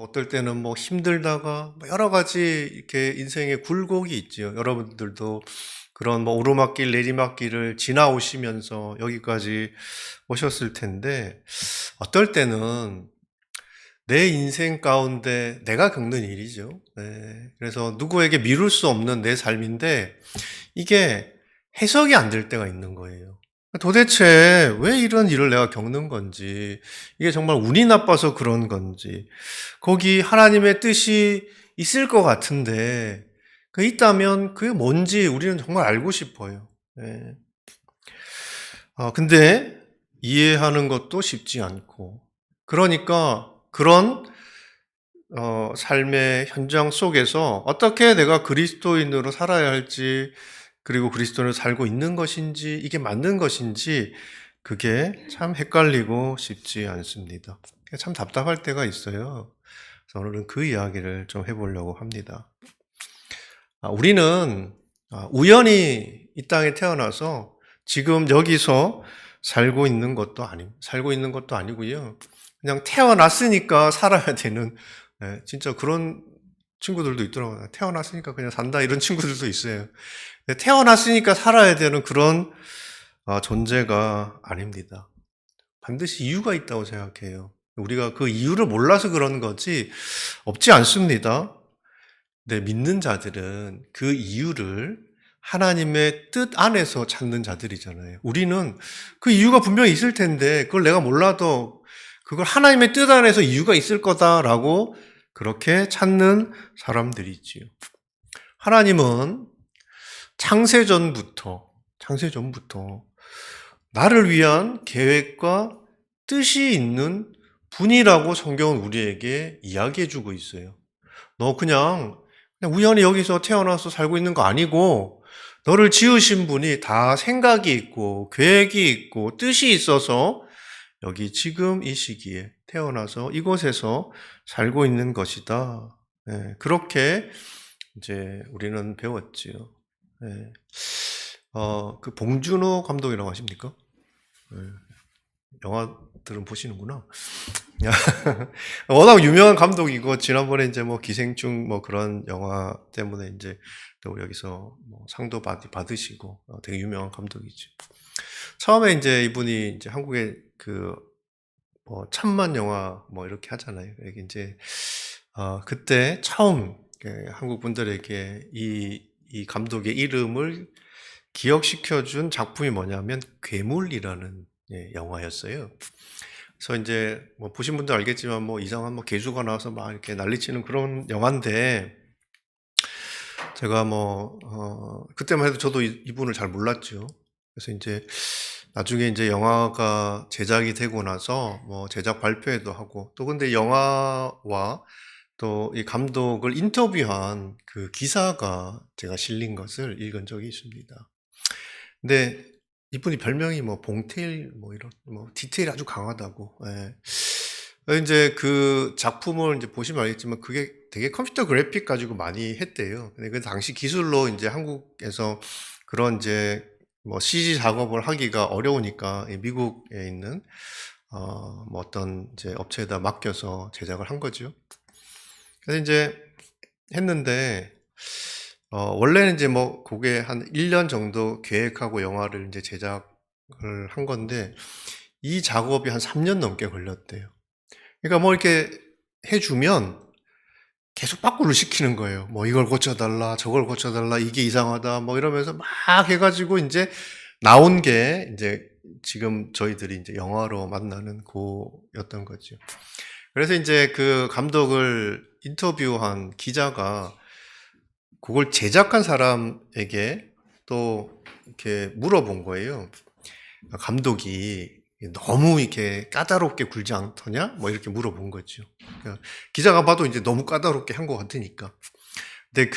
또 어떨 때는 뭐 힘들다가 뭐 여러 가지 이렇게 인생의 굴곡이 있지요. 여러분들도 그런 뭐 오르막길 내리막길을 지나오시면서 여기까지 오셨을 텐데 어떨 때는 내 인생 가운데 내가 겪는 일이죠. 네. 그래서 누구에게 미룰 수 없는 내 삶인데 이게 해석이 안 될 때가 있는 거예요. 도대체 왜 이런 일을 내가 겪는 건지, 이게 정말 운이 나빠서 그런 건지, 거기 하나님의 뜻이 있을 것 같은데, 그 있다면 그게 뭔지 우리는 정말 알고 싶어요. 네. 근데 이해하는 것도 쉽지 않고, 그러니까 그런 삶의 현장 속에서 어떻게 내가 그리스도인으로 살아야 할지, 그리고 그리스도인으로 살고 있는 것인지, 이게 맞는 것인지, 그게 참 헷갈리고 쉽지 않습니다. 참 답답할 때가 있어요. 그래서 오늘은 그 이야기를 좀 해보려고 합니다. 우리는 우연히 이 땅에 태어나서 지금 여기서 살고 있는 것도 아니고요. 그냥 태어났으니까 살아야 되는, 진짜 그런 친구들도 있더라고요. 태어났으니까 그냥 산다, 이런 친구들도 있어요. 태어났으니까 살아야 되는 그런 존재가 아닙니다. 반드시 이유가 있다고 생각해요. 우리가 그 이유를 몰라서 그런 거지 없지 않습니다. 근데 믿는 자들은 그 이유를 하나님의 뜻 안에서 찾는 자들이잖아요. 우리는 그 이유가 분명히 있을 텐데 그걸 내가 몰라도 그걸 하나님의 뜻 안에서 이유가 있을 거다라고 그렇게 찾는 사람들이지요. 하나님은 창세전부터 나를 위한 계획과 뜻이 있는 분이라고 성경은 우리에게 이야기해 주고 있어요. 너 그냥 우연히 여기서 태어나서 살고 있는 거 아니고 너를 지으신 분이 다 생각이 있고 계획이 있고 뜻이 있어서 여기 지금 이 시기에 태어나서 이곳에서 살고 있는 것이다. 네, 그렇게 이제 우리는 배웠지요. 네. 그 봉준호 감독이라고 하십니까? 네. 영화들은 보시는구나. 워낙 유명한 감독이고, 지난번에 이제 뭐 기생충 뭐 그런 영화 때문에 이제 또 여기서 뭐 상도 받으시고, 되게 유명한 감독이죠. 처음에 이제 이분이 이제 한국에 뭐 천만 영화 뭐 이렇게 하잖아요. 이게 이제, 그때 처음 한국 분들에게 이 감독의 이름을 기억시켜준 작품이 뭐냐면 괴물이라는 영화였어요. 그래서 이제 뭐 보신 분들 알겠지만 뭐 이상한 뭐 개수가 나와서 막 이렇게 난리치는 그런 영화인데 제가 그때만 해도 저도 이분을 잘 몰랐죠. 그래서 이제 나중에 이제 영화가 제작이 되고 나서 뭐 제작 발표회도 하고 또 근데 영화와 또 이 감독을 인터뷰한 그 기사가 제가 실린 것을 읽은 적이 있습니다. 근데 이분이 별명이 뭐 봉태일 뭐 이런 뭐 디테일이 아주 강하다고. 예. 이제 그 작품을 이제 보시면 알겠지만 그게 되게 컴퓨터 그래픽 가지고 많이 했대요. 근데 그 당시 기술로 이제 한국에서 그런 이제 뭐 CG 작업을 하기가 어려우니까 미국에 있는 뭐 어떤 이제 업체에다 맡겨서 제작을 한 거죠. 그래서 이제 했는데 원래는 이제 뭐 그게 한 1년 정도 계획하고 영화를 이제 제작을 한 건데 이 작업이 한 3년 넘게 걸렸대요. 그러니까 뭐 이렇게 해주면 계속 빠꾸를 시키는 거예요. 뭐 이걸 고쳐달라, 저걸 고쳐달라, 이게 이상하다, 뭐 이러면서 막 해가지고 이제 나온 게 이제 지금 저희들이 이제 영화로 만나는 그였던 거죠. 그래서 이제 그 감독을 인터뷰한 기자가 그걸 제작한 사람에게 또 이렇게 물어본 거예요. 감독이 너무 이렇게 까다롭게 굴지 않더냐? 뭐 이렇게 물어본 거죠. 그러니까 기자가 봐도 이제 너무 까다롭게 한 것 같으니까. 근데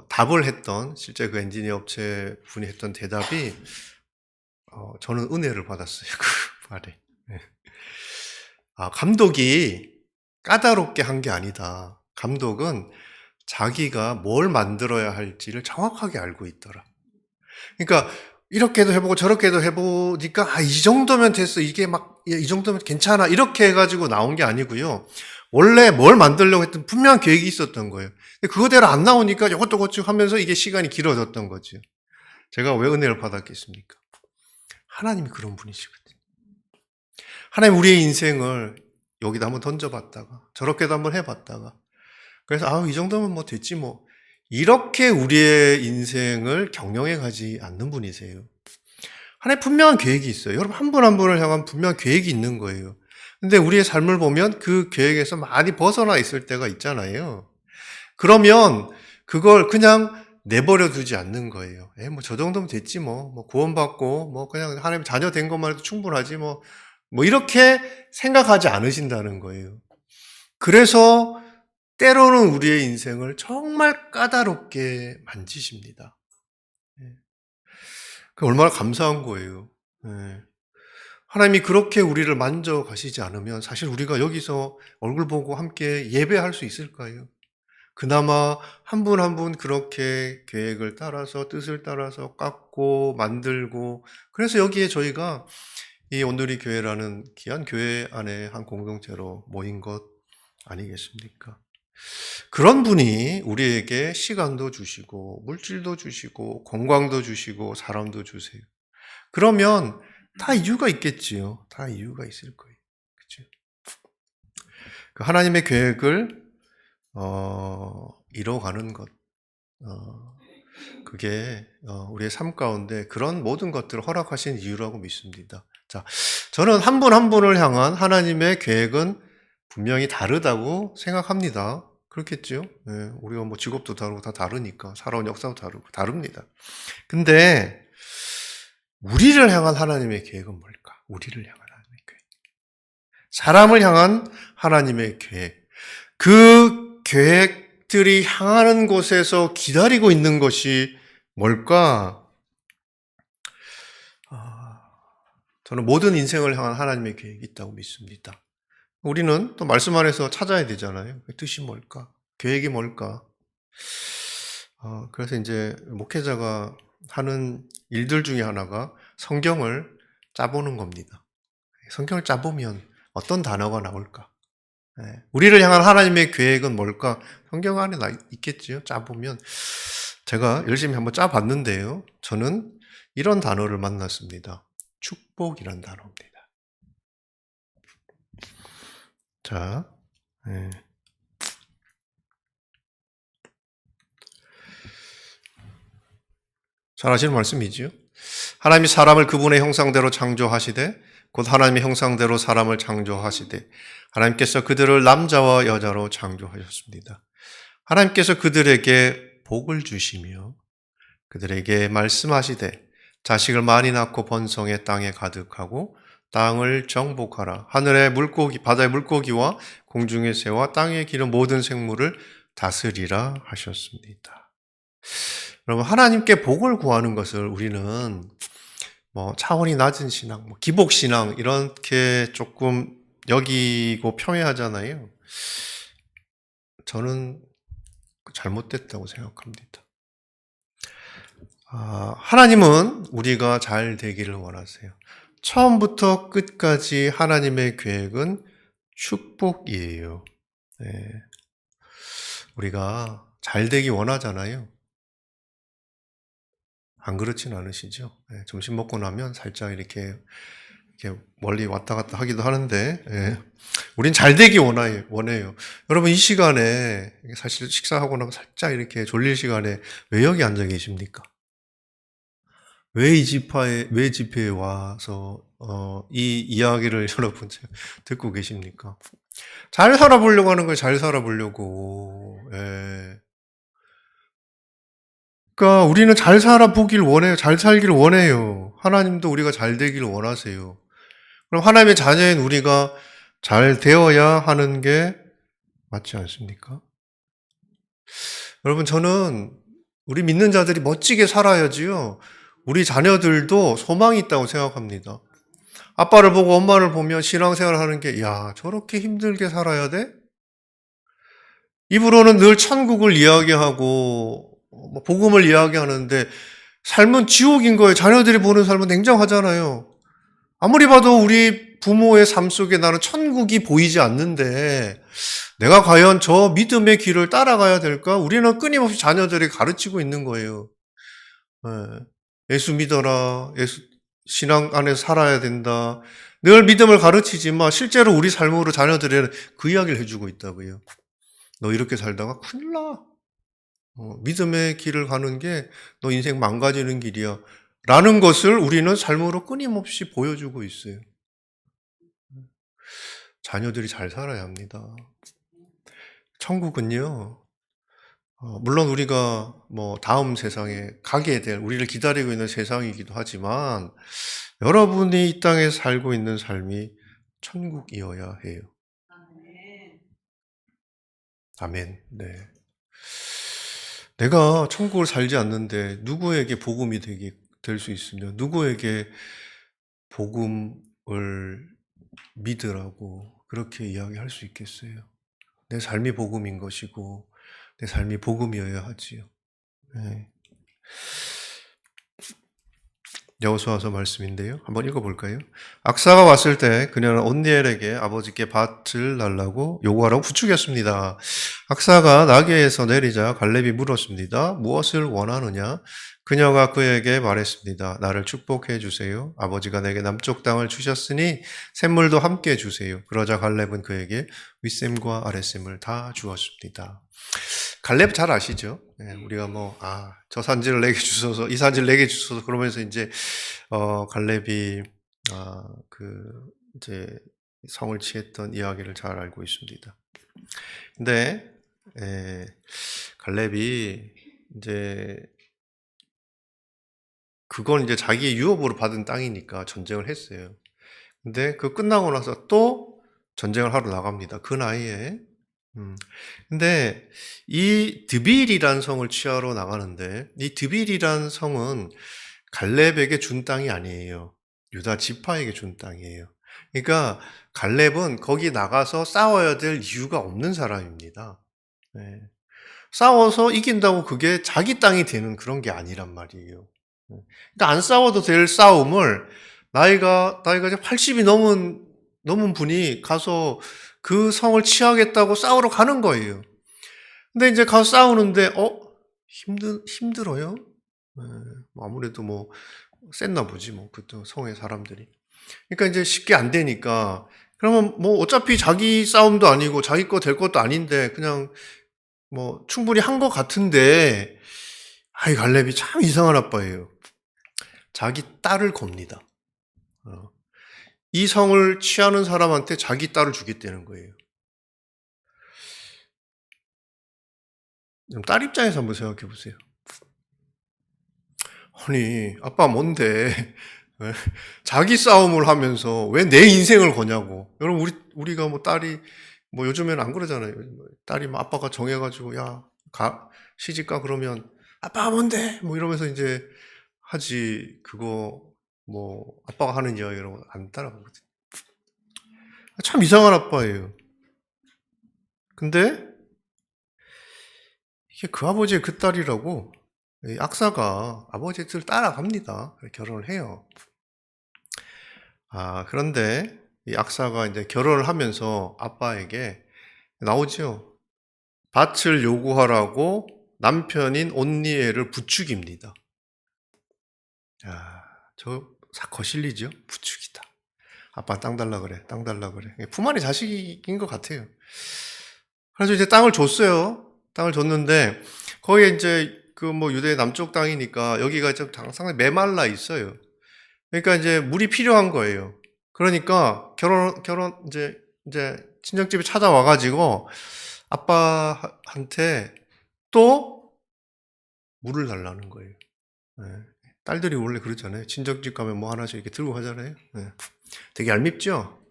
답을 했던, 실제 그 엔지니어 업체 분이 했던 대답이, 저는 은혜를 받았어요. 그 말에. 네. 감독이 까다롭게 한 게 아니다. 감독은 자기가 뭘 만들어야 할지를 정확하게 알고 있더라. 그러니까 이렇게도 해보고 저렇게도 해보니까 이 정도면 됐어. 이게 막 이 정도면 괜찮아. 이렇게 해가지고 나온 게 아니고요. 원래 뭘 만들려고 했던 분명한 계획이 있었던 거예요. 근데 그거대로 안 나오니까 이것도 고치고 하면서 이게 시간이 길어졌던 거죠. 제가 왜 은혜를 받았겠습니까? 하나님이 그런 분이시거든요. 하나님 우리의 인생을 여기다 한번 던져봤다가 저렇게도 한번 해봤다가 그래서 이 정도면 뭐 됐지 뭐 이렇게 우리의 인생을 경영해 가지 않는 분이세요. 하나님 분명한 계획이 있어요. 여러분 한 분 한 분을 향한 분명한 계획이 있는 거예요. 근데 우리의 삶을 보면 그 계획에서 많이 벗어나 있을 때가 있잖아요. 그러면 그걸 그냥 내버려 두지 않는 거예요. 뭐 저 정도면 됐지 뭐 구원받고 뭐 그냥 하나님 자녀 된 것만 해도 충분하지 뭐 이렇게 생각하지 않으신다는 거예요. 그래서 때로는 우리의 인생을 정말 까다롭게 만지십니다. 그 얼마나 감사한 거예요. 하나님이 그렇게 우리를 만져가시지 않으면 사실 우리가 여기서 얼굴 보고 함께 예배할 수 있을까요? 그나마 한 분 한 분 그렇게 계획을 따라서 뜻을 따라서 깎고 만들고 그래서 여기에 저희가 이 온누리 교회라는 귀한 교회 안에 한 공동체로 모인 것 아니겠습니까? 그런 분이 우리에게 시간도 주시고 물질도 주시고 건강도 주시고 사람도 주세요. 그러면 다 이유가 있겠지요. 다 이유가 있을 거예요. 그렇죠? 그 하나님의 계획을 이뤄가는 것, 그게 우리의 삶 가운데 그런 모든 것들을 허락하신 이유라고 믿습니다. 자, 저는 한 분 한 분을 향한 하나님의 계획은 분명히 다르다고 생각합니다. 그렇겠죠? 우리가 뭐 직업도 다르고 다 다르니까 살아온 역사도 다르고 다릅니다. 근데 우리를 향한 하나님의 계획은 뭘까? 우리를 향한 하나님의 계획. 사람을 향한 하나님의 계획. 그 계획들이 향하는 곳에서 기다리고 있는 것이 뭘까? 저는 모든 인생을 향한 하나님의 계획이 있다고 믿습니다. 우리는 또 말씀 안에서 찾아야 되잖아요. 그 뜻이 뭘까? 계획이 뭘까? 그래서 이제 목회자가 하는 일들 중에 하나가 성경을 짜보는 겁니다. 성경을 짜보면 어떤 단어가 나올까? 우리를 향한 하나님의 계획은 뭘까? 성경 안에 있겠지요. 짜보면 제가 열심히 한번 짜봤는데요. 저는 이런 단어를 만났습니다. 축복이란 단어입니다. 자, 잘 아시는 말씀이지요. 하나님이 사람을 그분의 형상대로 창조하시되 곧 하나님의 형상대로 사람을 창조하시되 하나님께서 그들을 남자와 여자로 창조하셨습니다. 하나님께서 그들에게 복을 주시며 그들에게 말씀하시되 자식을 많이 낳고 번성해 땅에 가득하고 땅을 정복하라. 하늘의 물고기, 바다의 물고기와 공중의 새와 땅에 기는 모든 생물을 다스리라 하셨습니다. 여러분, 하나님께 복을 구하는 것을 우리는 뭐 차원이 낮은 신앙, 기복 신앙 이렇게 조금 여기고 폄훼하잖아요. 저는 잘못됐다고 생각합니다. 하나님은 우리가 잘 되기를 원하세요. 처음부터 끝까지 하나님의 계획은 축복이에요. 우리가 잘 되기 원하잖아요. 안 그렇진 않으시죠? 점심 먹고 나면 살짝 이렇게 멀리 왔다 갔다 하기도 하는데, 우린 잘 되기 원해요. 여러분, 이 시간에, 사실 식사하고 나면 살짝 이렇게 졸릴 시간에 왜 여기 앉아 계십니까? 왜 집회에 와서, 이 이야기를 여러분 듣고 계십니까? 잘 살아보려고 하는 걸 잘 살아보려고, 그러니까 우리는 잘 살아보길 원해요. 잘 살기를 원해요. 하나님도 우리가 잘 되기를 원하세요. 그럼 하나님의 자녀인 우리가 잘 되어야 하는 게 맞지 않습니까? 여러분, 저는 우리 믿는 자들이 멋지게 살아야지요. 우리 자녀들도 소망이 있다고 생각합니다. 아빠를 보고 엄마를 보면 신앙생활 하는 게, 야, 저렇게 힘들게 살아야 돼? 입으로는 늘 천국을 이야기하고, 복음을 이야기하는데, 삶은 지옥인 거예요. 자녀들이 보는 삶은 냉정하잖아요. 아무리 봐도 우리 부모의 삶 속에 나는 천국이 보이지 않는데 내가 과연 저 믿음의 길을 따라가야 될까? 우리는 끊임없이 자녀들이 가르치고 있는 거예요. 예수 믿어라. 예수 신앙 안에 살아야 된다. 늘 믿음을 가르치지만 실제로 우리 삶으로 자녀들에는 그 이야기를 해주고 있다고요. 너 이렇게 살다가 큰일 나. 믿음의 길을 가는 게 너 인생 망가지는 길이야. 라는 것을 우리는 삶으로 끊임없이 보여주고 있어요. 자녀들이 잘 살아야 합니다. 천국은요, 물론 우리가 뭐 다음 세상에 가게 될, 우리를 기다리고 있는 세상이기도 하지만 여러분이 이 땅에 살고 있는 삶이 천국이어야 해요. 아멘. 네. 내가 천국을 살지 않는데 누구에게 복음이 될 수 있으며 누구에게 복음을 믿으라고 그렇게 이야기할 수 있겠어요? 내 삶이 복음인 것이고 내 삶이 복음이어야 하지요. 네. 여호수아서 말씀인데요. 한번 읽어볼까요? 악사가 왔을 때 그녀는 온니엘에게 아버지께 밭을 달라고 요구하라고 부추겼습니다. 악사가 나귀에서 내리자 갈렙이 물었습니다. 무엇을 원하느냐? 그녀가 그에게 말했습니다. 나를 축복해 주세요. 아버지가 내게 남쪽 땅을 주셨으니 샘물도 함께 주세요. 그러자 갈렙은 그에게 윗샘과 아랫샘을 다 주었습니다. 갈렙 잘 아시죠? 네, 우리가 저 산지를 내게 주소서, 이 산지를 내게 주소서, 그러면서 이제, 갈렙이, 이제, 성을 취했던 이야기를 잘 알고 있습니다. 근데, 갈렙이, 이제, 그건 이제 자기의 유업으로 받은 땅이니까 전쟁을 했어요. 근데 그 끝나고 나서 또 전쟁을 하러 나갑니다. 그 나이에. 근데 이 드빌이란 성을 취하러 나가는데 이 드빌이란 성은 갈렙에게 준 땅이 아니에요. 유다 지파에게 준 땅이에요. 그러니까 갈렙은 거기 나가서 싸워야 될 이유가 없는 사람입니다. 네. 싸워서 이긴다고 그게 자기 땅이 되는 그런 게 아니란 말이에요. 그러니까 안 싸워도 될 싸움을 나이가 이제 80이 넘은 분이 가서 그 성을 취하겠다고 싸우러 가는 거예요. 근데 이제 가서 싸우는데, 힘들어요? 네, 아무래도 셌나 보지, 그때 성의 사람들이. 그러니까 이제 쉽게 안 되니까, 그러면 어차피 자기 싸움도 아니고 자기 거 될 것도 아닌데, 그냥 충분히 한 것 같은데, 갈렙이 참 이상한 아빠예요. 자기 딸을 겁니다. 이 성을 취하는 사람한테 자기 딸을 주겠다는 거예요. 딸 입장에서 한번 생각해 보세요. 아니, 아빠 뭔데? 왜? 자기 싸움을 하면서 왜 내 인생을 거냐고. 여러분, 우리가 딸이, 요즘에는 안 그러잖아요. 딸이 아빠가 정해가지고, 야, 시집가 그러면, 아빠가 뭔데? 이러면서 이제 하지. 그거, 아빠가 하는 이야기 이런 거 안 따라가거든. 참 이상한 아빠예요. 근데, 이게 그 아버지의 그 딸이라고, 이 악사가 아버지의 뜻을 따라갑니다. 결혼을 해요. 그런데 이 악사가 이제 결혼을 하면서 아빠에게 나오죠. 밭을 요구하라고 남편인 온니엘을 부추깁니다. 저 거실리죠? 부추기다. 아빠 땅 달라 그래. 땅 달라 그래. 품 안의 자식인 것 같아요. 그래서 이제 땅을 줬어요. 땅을 줬는데 거기에 이제 유대 남쪽 땅이니까 여기가 좀 상당히 메말라 있어요. 그러니까 이제 물이 필요한 거예요. 그러니까 이제 친정집에 찾아와가지고 아빠한테 또 물을 달라는 거예요. 네. 딸들이 원래 그러잖아요. 친정집 가면 하나씩 이렇게 들고 가잖아요. 네. 되게 얄밉죠?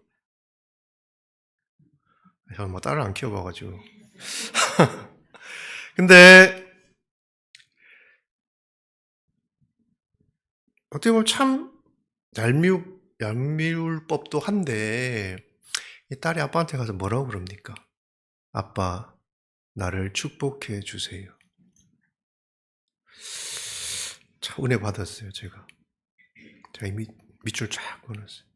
저는 딸을 안 키워봐가지고. 근데 어떻게 보면 참 얄미울 법도 한데 이 딸이 아빠한테 가서 뭐라고 그럽니까? 아빠, 나를 축복해 주세요. 참 은혜 받았어요, 제가. 제가 밑줄 쫙 그어놨어요.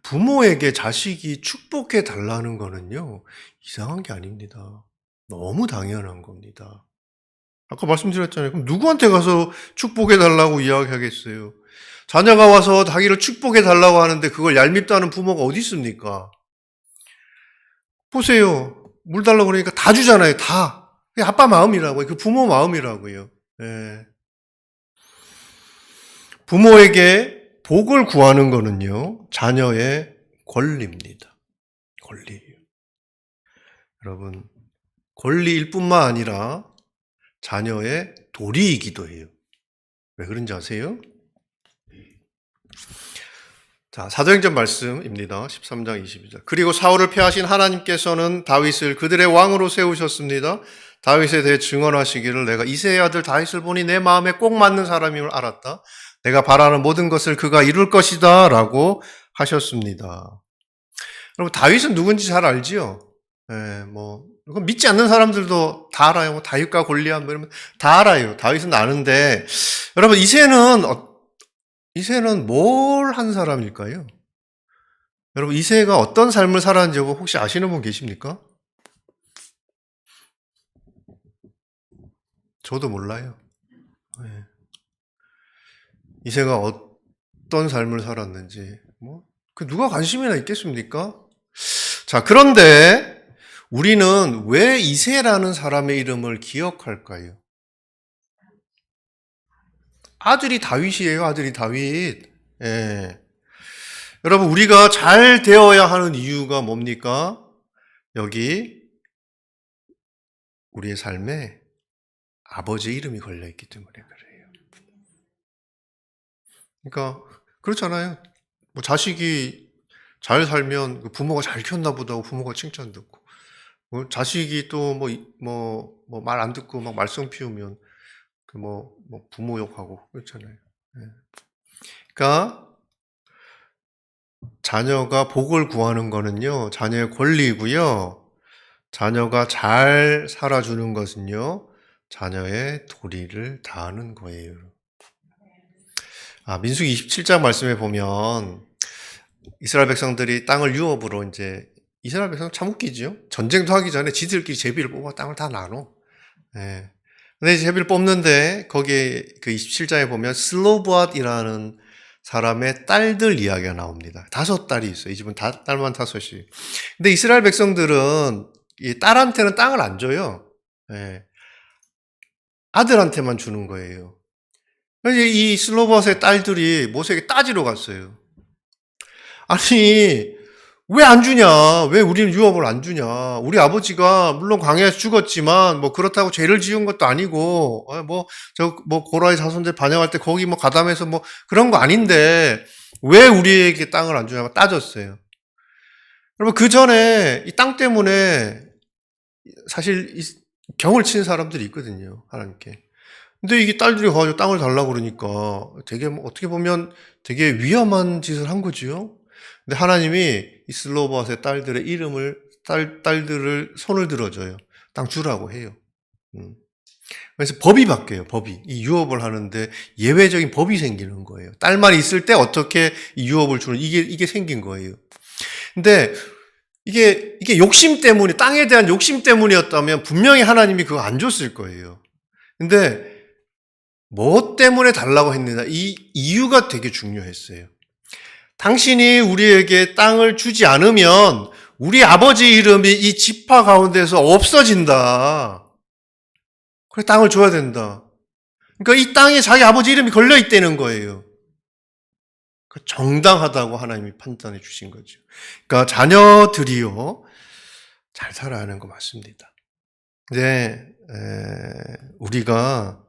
부모에게 자식이 축복해 달라는 거는요, 이상한 게 아닙니다. 너무 당연한 겁니다. 아까 말씀드렸잖아요. 그럼 누구한테 가서 축복해 달라고 이야기하겠어요? 자녀가 와서 자기를 축복해 달라고 하는데 그걸 얄밉다는 부모가 어디 있습니까? 보세요. 물 달라고 그러니까 다 주잖아요. 다. 그게 아빠 마음이라고요. 그 부모 마음이라고요. 예. 부모에게 복을 구하는 거는요, 자녀의 권리입니다. 권리. 여러분, 권리일 뿐만 아니라 자녀의 도리이기도 해요. 왜 그런지 아세요? 자, 사도행전 말씀입니다. 13장 22절. 그리고 사울을 폐하신 하나님께서는 다윗을 그들의 왕으로 세우셨습니다. 다윗에 대해 증언하시기를 내가 이새의 아들 다윗을 보니 내 마음에 꼭 맞는 사람임을 알았다. 내가 바라는 모든 것을 그가 이룰 것이다 라고 하셨습니다. 여러분, 다윗은 누군지 잘 알지요? 예, 믿지 않는 사람들도 다 알아요. 뭐 다윗과 골리앗 이러면 다 알아요. 다윗은 아는데, 여러분, 이새는 뭘 한 사람일까요? 여러분, 이새가 어떤 삶을 살았는지 혹시 아시는 분 계십니까? 저도 몰라요. 네. 이새가 어떤 삶을 살았는지, 누가 관심이나 있겠습니까? 자, 그런데 우리는 왜 이새라는 사람의 이름을 기억할까요? 아들이 다윗이에요, 아들이 다윗. 예. 여러분, 우리가 잘 되어야 하는 이유가 뭡니까? 여기 우리의 삶에 아버지의 이름이 걸려있기 때문에 그래요. 그러니까, 그렇잖아요. 자식이 잘 살면 부모가 잘 키웠나 보다고 부모가 칭찬 듣고, 자식이 또 말 안 듣고 막 말썽 피우면 부모 욕하고 그렇잖아요. 예. 그러니까, 자녀가 복을 구하는 거는요, 자녀의 권리이고요. 자녀가 잘 살아주는 것은요, 자녀의 도리를 다하는 거예요. 민수기 27장 말씀에 보면 이스라엘 백성들이 땅을 유업으로 이스라엘 백성 참 웃기죠. 전쟁도 하기 전에 지들끼리 제비를 뽑아 땅을 다 나눠. 예. 근데 제비를 뽑는데 거기에 그 27장에 보면 슬로브앗이라는 사람의 딸들 이야기가 나옵니다. 5딸이 있어요. 이 집은 딸만 5이. 근데 이스라엘 백성들은 이 딸한테는 땅을 안 줘요. 예. 아들한테만 주는 거예요. 이 슬로브앗의 딸들이 모세에게 따지러 갔어요. 아니, 왜 안 주냐? 왜 우리는 유업을 안 주냐? 우리 아버지가 물론 광야에서 죽었지만 그렇다고 죄를 지은 것도 아니고 고라의 자손들 반영할 때 거기 가담해서 그런 거 아닌데 왜 우리에게 땅을 안 주냐고 따졌어요. 여러분, 그 전에 이 땅 때문에 사실 경을 친 사람들이 있거든요, 하나님께. 근데 이게 딸들이 가지고 땅을 달라고 그러니까 되게 어떻게 보면 되게 위험한 짓을 한 거지요. 근데 하나님이 이 슬로브앗의 딸들을 손을 들어줘요. 땅 주라고 해요. 그래서 법이 바뀌어요, 법이. 이 유업을 하는데 예외적인 법이 생기는 거예요. 딸만 있을 때 어떻게 이 유업을 주는, 이게 생긴 거예요. 근데 이게 욕심 때문에, 땅에 대한 욕심 때문이었다면 분명히 하나님이 그거 안 줬을 거예요. 근데 뭐 때문에 달라고 했느냐, 이 이유가 되게 중요했어요. 당신이 우리에게 땅을 주지 않으면 우리 아버지 이름이 이 지파 가운데서 없어진다. 그래, 땅을 줘야 된다. 그러니까 이 땅에 자기 아버지 이름이 걸려 있다는 거예요. 정당하다고 하나님이 판단해 주신 거죠. 그러니까 자녀들이요, 잘 살아야 하는 거 맞습니다. 근데 우리가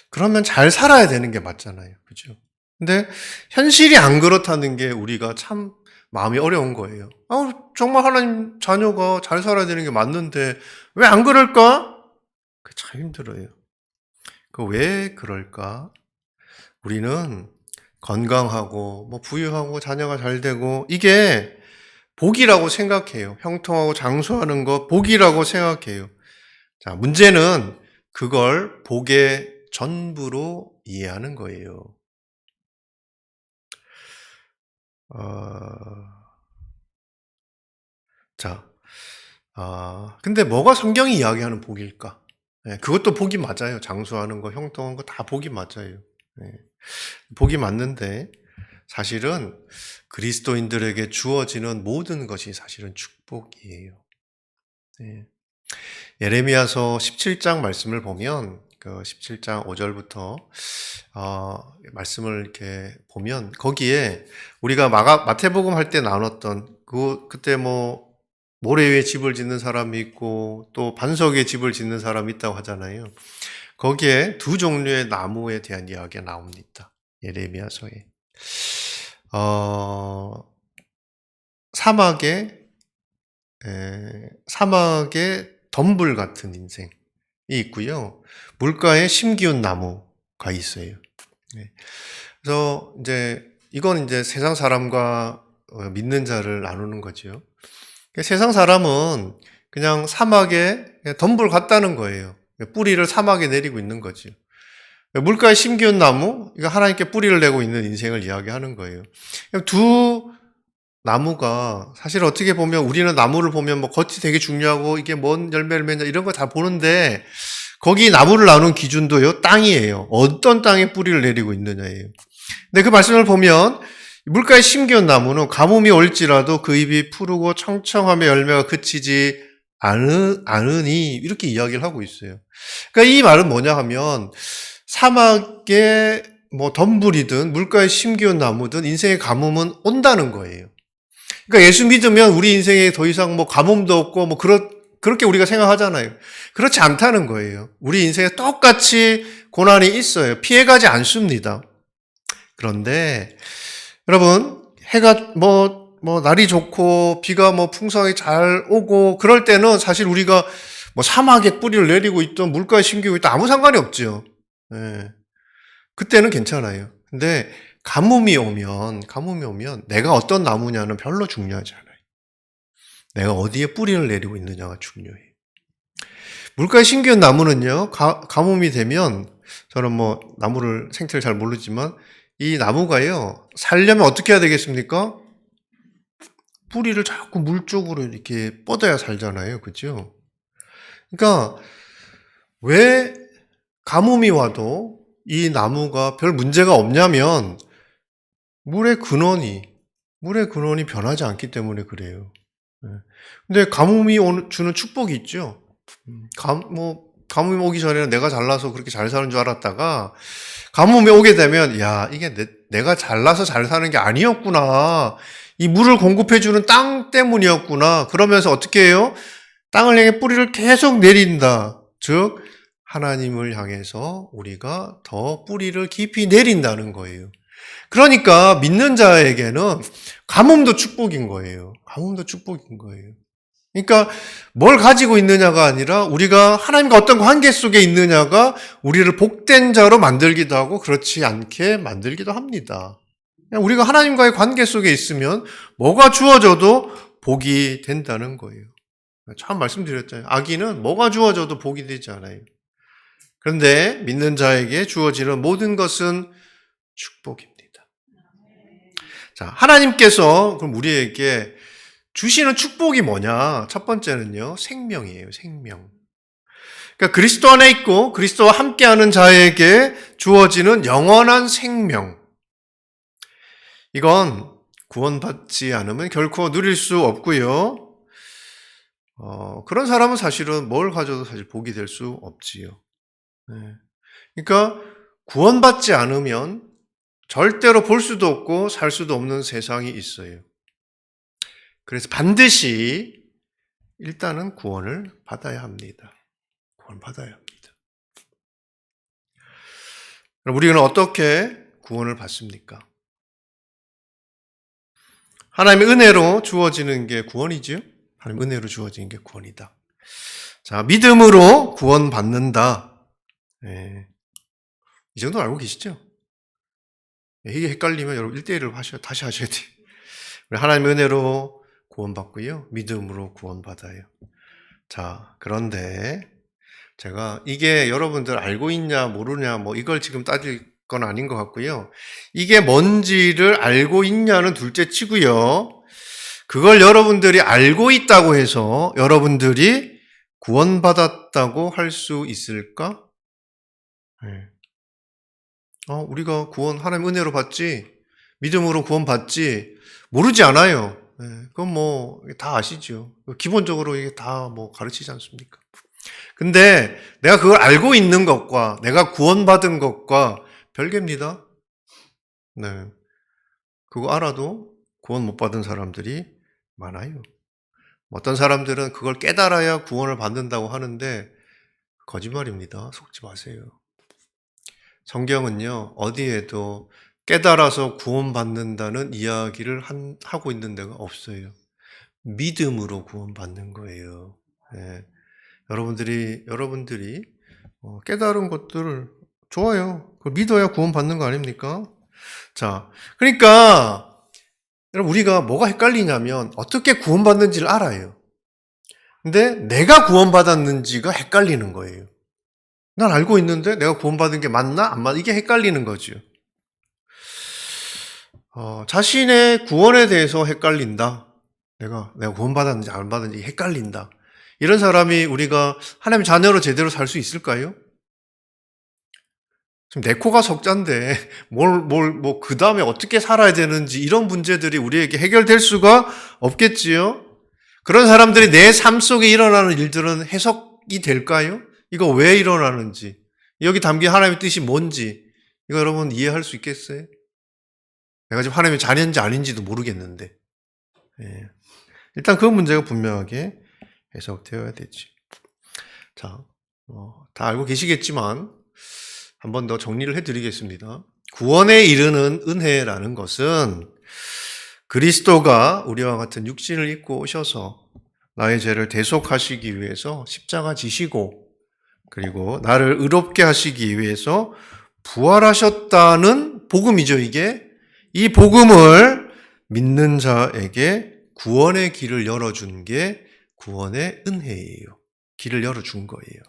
그러면 잘 살아야 되는 게 맞잖아요. 그죠? 근데 현실이 안 그렇다는 게 우리가 참 마음이 어려운 거예요. 정말 하나님 자녀가 잘 살아야 되는 게 맞는데 왜 안 그럴까? 그 참 힘들어요. 왜 그럴까? 우리는 건강하고 부유하고 자녀가 잘 되고 이게 복이라고 생각해요. 형통하고 장수하는 거 복이라고 생각해요. 자, 문제는 그걸 복의 전부로 이해하는 거예요. 자, 근데 뭐가 성경이 이야기하는 복일까? 네, 그것도 복이 맞아요. 장수하는 거, 형통한 거 다 복이 맞아요. 네, 복이 맞는데 사실은 그리스도인들에게 주어지는 모든 것이 사실은 축복이에요. 네. 예레미야서 17장 말씀을 보면 그 17장 5절부터 말씀을 이렇게 보면 거기에 우리가 마태복음 할 때 나눴던 그때 뭐 모래 위에 집을 짓는 사람이 있고 또 반석 위에 집을 짓는 사람이 있다고 하잖아요. 거기에 두 종류의 나무에 대한 이야기가 나옵니다. 예레미야서에. 사막에 덤불 같은 인생이 있고요. 물가에 심기운 나무가 있어요. 네. 그래서 이건 세상 사람과 믿는 자를 나누는 거죠. 세상 사람은 그냥 사막에 덤불 같다는 거예요. 뿌리를 사막에 내리고 있는 거죠. 물가에 심기운 나무, 이거 하나님께 뿌리를 내고 있는 인생을 이야기하는 거예요. 두 나무가 사실 어떻게 보면 우리는 나무를 보면 뭐 겉이 되게 중요하고 이게 뭔 열매를 맺냐 이런 거 다 보는데 거기 나무를 나누는 기준도요, 땅이에요. 어떤 땅에 뿌리를 내리고 있느냐예요. 근데 그 말씀을 보면 물가에 심기운 나무는 가뭄이 올지라도 그 잎이 푸르고 청청하며 열매가 그치지 않으니 이렇게 이야기를 하고 있어요. 그러니까 이 말은 뭐냐 하면 사막에 뭐 덤불이든 물가에 심기운 나무든 인생의 가뭄은 온다는 거예요. 그러니까 예수 믿으면 우리 인생에 더 이상 뭐 가뭄도 없고 뭐 그렇게 우리가 생각하잖아요. 그렇지 않다는 거예요. 우리 인생에 똑같이 고난이 있어요. 피해가지 않습니다. 그런데 여러분, 해가 날이 좋고 비가 풍성하게 잘 오고 그럴 때는 사실 우리가 사막에 뿌리를 내리고 있던 물가에 심기고 있던 아무 상관이 없죠. 네. 그때는 괜찮아요. 근데 가뭄이 오면 내가 어떤 나무냐는 별로 중요하지 않아요. 내가 어디에 뿌리를 내리고 있느냐가 중요해요. 물가에 심기운 나무는요, 가뭄이 되면, 저는 나무를 생태를 잘 모르지만, 이 나무가요, 살려면 어떻게 해야 되겠습니까? 뿌리를 자꾸 물 쪽으로 이렇게 뻗어야 살잖아요. 그죠? 그러니까, 왜 가뭄이 와도 이 나무가 별 문제가 없냐면, 물의 근원이 변하지 않기 때문에 그래요. 근데 가뭄이 주는 축복이 있죠. 가뭄이 오기 전에는 내가 잘나서 그렇게 잘 사는 줄 알았다가, 가뭄이 오게 되면, 야, 이게 내가 잘나서 잘 사는 게 아니었구나. 이 물을 공급해주는 땅 때문이었구나. 그러면서 어떻게 해요? 땅을 향해 뿌리를 계속 내린다. 즉, 하나님을 향해서 우리가 더 뿌리를 깊이 내린다는 거예요. 그러니까 믿는 자에게는 가뭄도 축복인 거예요. 가뭄도 축복인 거예요. 그러니까 뭘 가지고 있느냐가 아니라 우리가 하나님과 어떤 관계 속에 있느냐가 우리를 복된 자로 만들기도 하고 그렇지 않게 만들기도 합니다. 우리가 하나님과의 관계 속에 있으면 뭐가 주어져도 복이 된다는 거예요. 참 말씀드렸잖아요. 아기는 뭐가 주어져도 복이 되지 않아요. 그런데 믿는 자에게 주어지는 모든 것은 축복입니다. 자, 하나님께서 그럼 우리에게 주시는 축복이 뭐냐? 첫 번째는요, 생명이에요, 생명. 그러니까 그리스도 안에 있고 그리스도와 함께하는 자에게 주어지는 영원한 생명. 이건 구원받지 않으면 결코 누릴 수 없고요. 그런 사람은 사실은 뭘 가져도 사실 복이 될 수 없지요. 네. 그러니까 구원받지 않으면 절대로 볼 수도 없고 살 수도 없는 세상이 있어요. 그래서 반드시 일단은 구원을 받아야 합니다. 구원받아야 합니다. 그럼 우리는 어떻게 구원을 받습니까? 하나님의 은혜로 주어지는 게 구원이지요? 하나님의 은혜로 주어지는 게 구원이다. 자, 믿음으로 구원받는다. 네. 이 정도 알고 계시죠? 이게 헷갈리면 여러분 1대1을 다시 하셔야 돼요. 하나님의 은혜로 구원받고요. 믿음으로 구원받아요. 자, 그런데 제가 이게 여러분들 알고 있냐 모르냐 뭐 이걸 지금 따질 건 아닌 것 같고요. 이게 뭔지를 알고 있냐는 둘째 치고요. 그걸 여러분들이 알고 있다고 해서 여러분들이 구원받았다고 할 수 있을까? 네. 우리가 구원 하나님 은혜로 받지, 믿음으로 구원 받지, 모르지 않아요. 네. 그건 뭐 다 아시죠. 기본적으로 이게 다 뭐 가르치지 않습니까? 근데 내가 그걸 알고 있는 것과 내가 구원받은 것과 별개입니다. 네. 그거 알아도 구원 못 받은 사람들이 많아요. 어떤 사람들은 그걸 깨달아야 구원을 받는다고 하는데 거짓말입니다. 속지 마세요. 성경은요, 어디에도 깨달아서 구원받는다는 이야기를 하고 있는 데가 없어요. 믿음으로 구원받는 거예요. 네. 여러분들이 깨달은 것들을 좋아요. 그걸 믿어야 구원받는 거 아닙니까? 자, 그러니까 여러분 우리가 뭐가 헷갈리냐면 어떻게 구원받는지를 알아요. 근데 내가 구원받았는지가 헷갈리는 거예요. 난 알고 있는데 내가 구원받은 게 맞나? 안 맞나? 이게 헷갈리는 거죠. 자신의 구원에 대해서 헷갈린다. 내가 구원받았는지 안 받았는지 헷갈린다. 이런 사람이 우리가 하나님 자녀로 제대로 살 수 있을까요? 지금 내 코가 석잔데 그 다음에 어떻게 살아야 되는지 이런 문제들이 우리에게 해결될 수가 없겠지요. 그런 사람들이 내 삶 속에 일어나는 일들은 해석이 될까요? 이거 왜 일어나는지, 여기 담긴 하나님의 뜻이 뭔지 이거 여러분 이해할 수 있겠어요? 내가 지금 하나님의 자녀인지 아닌지도 모르겠는데, 예. 일단 그 문제가 분명하게 해석되어야 되지. 자, 다 알고 계시겠지만 한 번 더 정리를 해드리겠습니다. 구원에 이르는 은혜라는 것은 그리스도가 우리와 같은 육신을 입고 오셔서 나의 죄를 대속하시기 위해서 십자가 지시고 그리고 나를 의롭게 하시기 위해서 부활하셨다는 복음이죠, 이게. 이 복음을 믿는 자에게 구원의 길을 열어준 게 구원의 은혜예요. 길을 열어준 거예요.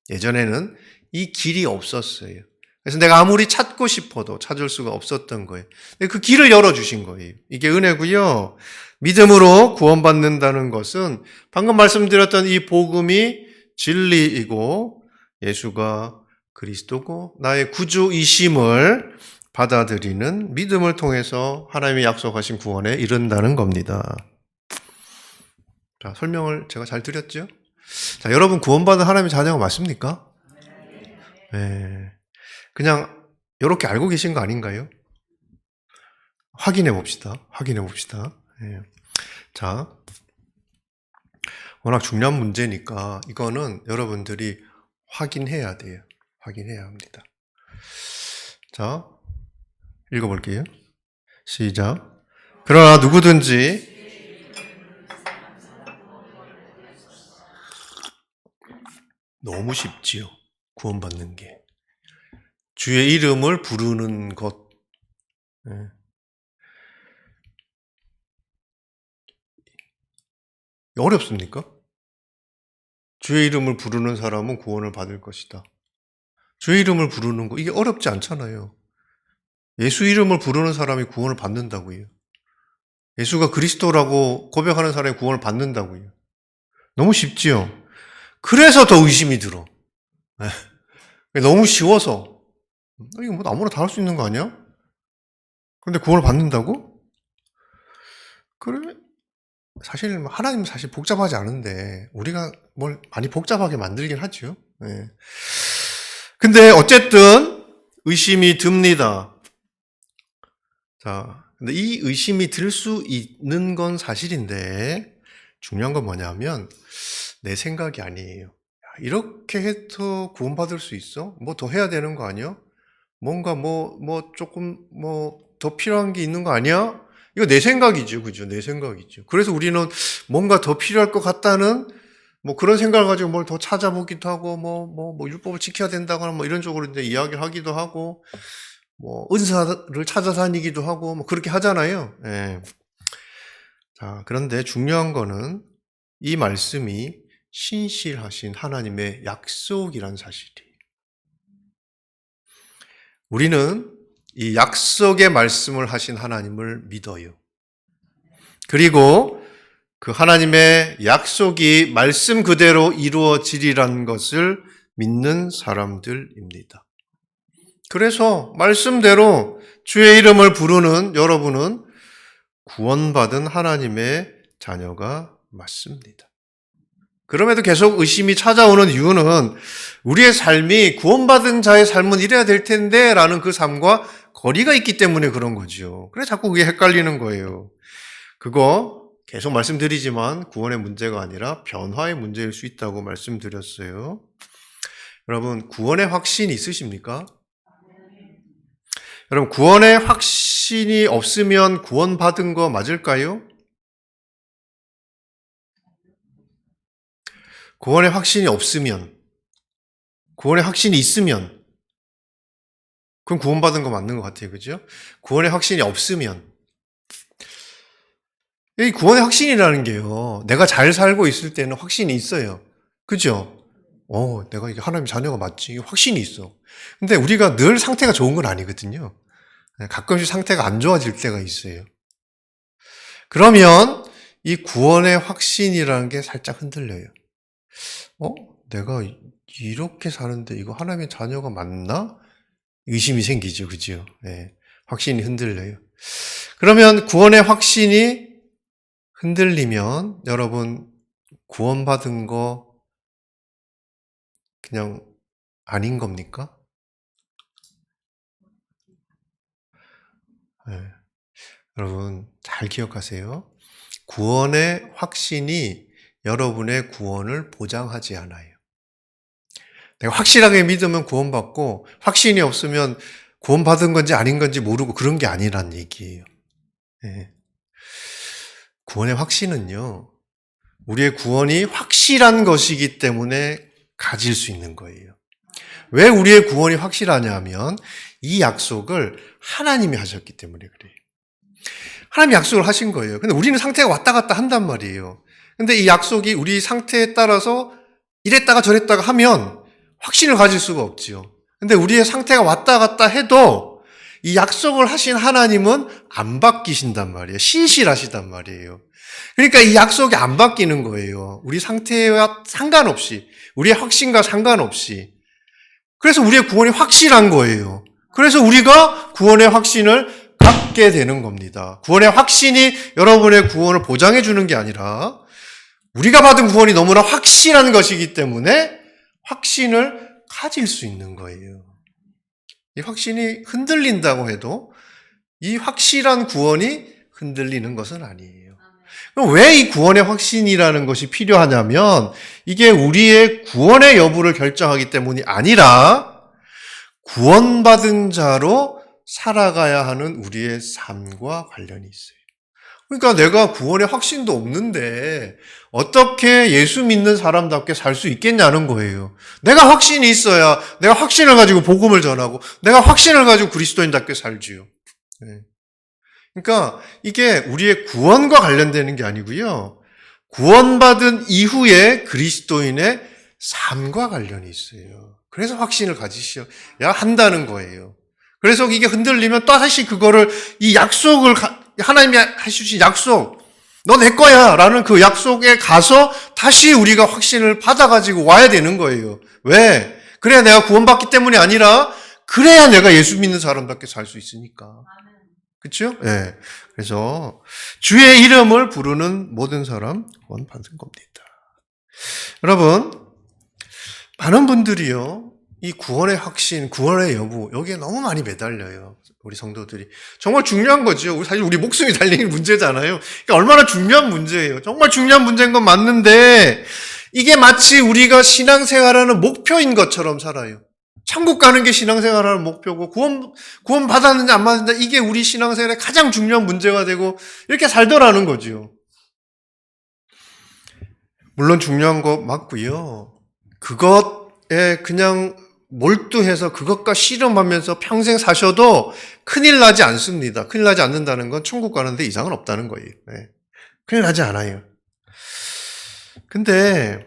예전에는 이 길이 없었어요. 그래서 내가 아무리 찾고 싶어도 찾을 수가 없었던 거예요. 그 길을 열어주신 거예요. 이게 은혜고요. 믿음으로 구원받는다는 것은 방금 말씀드렸던 이 복음이 진리이고 예수가 그리스도고 나의 구주이심을 받아들이는 믿음을 통해서 하나님이 약속하신 구원에 이른다는 겁니다. 자, 설명을 제가 잘 드렸죠? 자, 여러분 구원받은 하나님의 자녀가 맞습니까? 네. 그냥 이렇게 알고 계신 거 아닌가요? 확인해 봅시다. 네. 자, 워낙 중요한 문제니까 이거는 여러분들이 확인해야 돼요. 확인해야 합니다. 자, 읽어볼게요. 시작. 그러나 누구든지 너무 쉽지요. 구원받는 게. 주의 이름을 부르는 것. 네. 어렵습니까? 주의 이름을 부르는 사람은 구원을 받을 것이다. 주의 이름을 부르는 거, 이게 어렵지 않잖아요. 예수 이름을 부르는 사람이 구원을 받는다고요. 예수가 그리스도라고 고백하는 사람이 구원을 받는다고요. 너무 쉽지요? 그래서 더 의심이 들어. 너무 쉬워서. 이거 뭐 아무나 다 할 수 있는 거 아니야? 그런데 구원을 받는다고? 그래? 사실 하나님은 사실 복잡하지 않은데 우리가 뭘 많이 복잡하게 만들긴 하죠. 네. 근데 어쨌든 의심이 듭니다. 자, 근데 이 의심이 들 수 있는 건 사실인데 중요한 건 뭐냐면 내 생각이 아니에요. 이렇게 해서 구원받을 수 있어? 뭐 더 해야 되는 거 아니야? 뭔가 조금 더 필요한 게 있는 거 아니야? 이거 내 생각이죠. 그죠? 내 생각이죠. 그래서 우리는 뭔가 더 필요할 것 같다는 그런 생각을 가지고 뭘 더 찾아보기도 하고 율법을 지켜야 된다거나 이런 쪽으로 이제 이야기를 하기도 하고 은사를 찾아 다니기도 하고 그렇게 하잖아요. 예. 자, 그런데 중요한 거는 이 말씀이 신실하신 하나님의 약속이란 사실이에요. 우리는 이 약속의 말씀을 하신 하나님을 믿어요. 그리고 그 하나님의 약속이 말씀 그대로 이루어지리라는 것을 믿는 사람들입니다. 그래서 말씀대로 주의 이름을 부르는 여러분은 구원받은 하나님의 자녀가 맞습니다. 그럼에도 계속 의심이 찾아오는 이유는 우리의 삶이 구원받은 자의 삶은 이래야 될 텐데 라는 그 삶과 거리가 있기 때문에 그런 거죠. 그래서 자꾸 그게 헷갈리는 거예요. 그거 계속 말씀드리지만 구원의 문제가 아니라 변화의 문제일 수 있다고 말씀드렸어요. 여러분, 구원의 확신이 있으십니까? 여러분, 구원의 확신이 없으면 구원받은 거 맞을까요? 구원의 확신이 없으면, 구원의 확신이 있으면, 그럼 구원받은 거 맞는 것 같아요. 그죠? 구원의 확신이 없으면, 이 구원의 확신이라는 게요, 내가 잘 살고 있을 때는 확신이 있어요. 그죠? 내가 이게 하나님 자녀가 맞지. 확신이 있어. 근데 우리가 늘 상태가 좋은 건 아니거든요. 가끔씩 상태가 안 좋아질 때가 있어요. 그러면 이 구원의 확신이라는 게 살짝 흔들려요. 내가 이렇게 사는데 이거 하나님의 자녀가 맞나? 의심이 생기죠. 그죠? 네. 확신이 흔들려요. 그러면 구원의 확신이 흔들리면 여러분 구원받은 거 그냥 아닌 겁니까? 네. 여러분 잘 기억하세요. 구원의 확신이 여러분의 구원을 보장하지 않아요. 내가 확실하게 믿으면 구원받고 확신이 없으면 구원받은 건지 아닌 건지 모르고 그런 게 아니란 얘기예요. 네. 구원의 확신은요, 우리의 구원이 확실한 것이기 때문에 가질 수 있는 거예요. 왜 우리의 구원이 확실하냐 하면 이 약속을 하나님이 하셨기 때문에 그래요. 하나님이 약속을 하신 거예요. 근데 우리는 상태가 왔다 갔다 한단 말이에요. 근데 이 약속이 우리 상태에 따라서 이랬다가 저랬다가 하면 확신을 가질 수가 없지요. 근데 우리의 상태가 왔다 갔다 해도 이 약속을 하신 하나님은 안 바뀌신단 말이에요. 신실하시단 말이에요. 그러니까 이 약속이 안 바뀌는 거예요. 우리 상태와 상관없이, 우리의 확신과 상관없이. 그래서 우리의 구원이 확실한 거예요. 그래서 우리가 구원의 확신을 갖게 되는 겁니다. 구원의 확신이 여러분의 구원을 보장해 주는 게 아니라 우리가 받은 구원이 너무나 확실한 것이기 때문에 확신을 가질 수 있는 거예요. 이 확신이 흔들린다고 해도 이 확실한 구원이 흔들리는 것은 아니에요. 그럼 왜 이 구원의 확신이라는 것이 필요하냐면 이게 우리의 구원의 여부를 결정하기 때문이 아니라 구원받은 자로 살아가야 하는 우리의 삶과 관련이 있어요. 그러니까 내가 구원의 확신도 없는데 어떻게 예수 믿는 사람답게 살 수 있겠냐는 거예요. 내가 확신이 있어야 내가 확신을 가지고 복음을 전하고 내가 확신을 가지고 그리스도인답게 살지요. 네. 그러니까 이게 우리의 구원과 관련되는 게 아니고요. 구원받은 이후에 그리스도인의 삶과 관련이 있어요. 그래서 확신을 가지셔야 한다는 거예요. 그래서 이게 흔들리면 또 다시 그거를 이 약속을 하나님이 해주신 약속, 너 내 거야 라는 그 약속에 가서 다시 우리가 확신을 받아가지고 와야 되는 거예요. 왜? 그래야 내가 구원받기 때문이 아니라 그래야 내가 예수 믿는 사람답게 살 수 있으니까. 그렇죠? 예. 네. 그래서 주의 이름을 부르는 모든 사람 구원받는 겁니다. 여러분, 많은 분들이요, 이 구원의 확신, 구원의 여부, 여기에 너무 많이 매달려요. 우리 성도들이. 정말 중요한 거죠. 사실 우리 목숨이 달린 문제잖아요. 그러니까 얼마나 중요한 문제예요. 정말 중요한 문제인 건 맞는데, 이게 마치 우리가 신앙생활하는 목표인 것처럼 살아요. 천국 가는 게 신앙생활하는 목표고, 구원 받았는지 안 받았는지, 이게 우리 신앙생활의 가장 중요한 문제가 되고, 이렇게 살더라는 거죠. 물론 중요한 거 맞고요. 그것에 그냥 몰두해서 그것과 씨름하면서 평생 사셔도 큰일 나지 않습니다. 큰일 나지 않는다는 건 천국 가는데 이상은 없다는 거예요. 네. 큰일 나지 않아요. 근데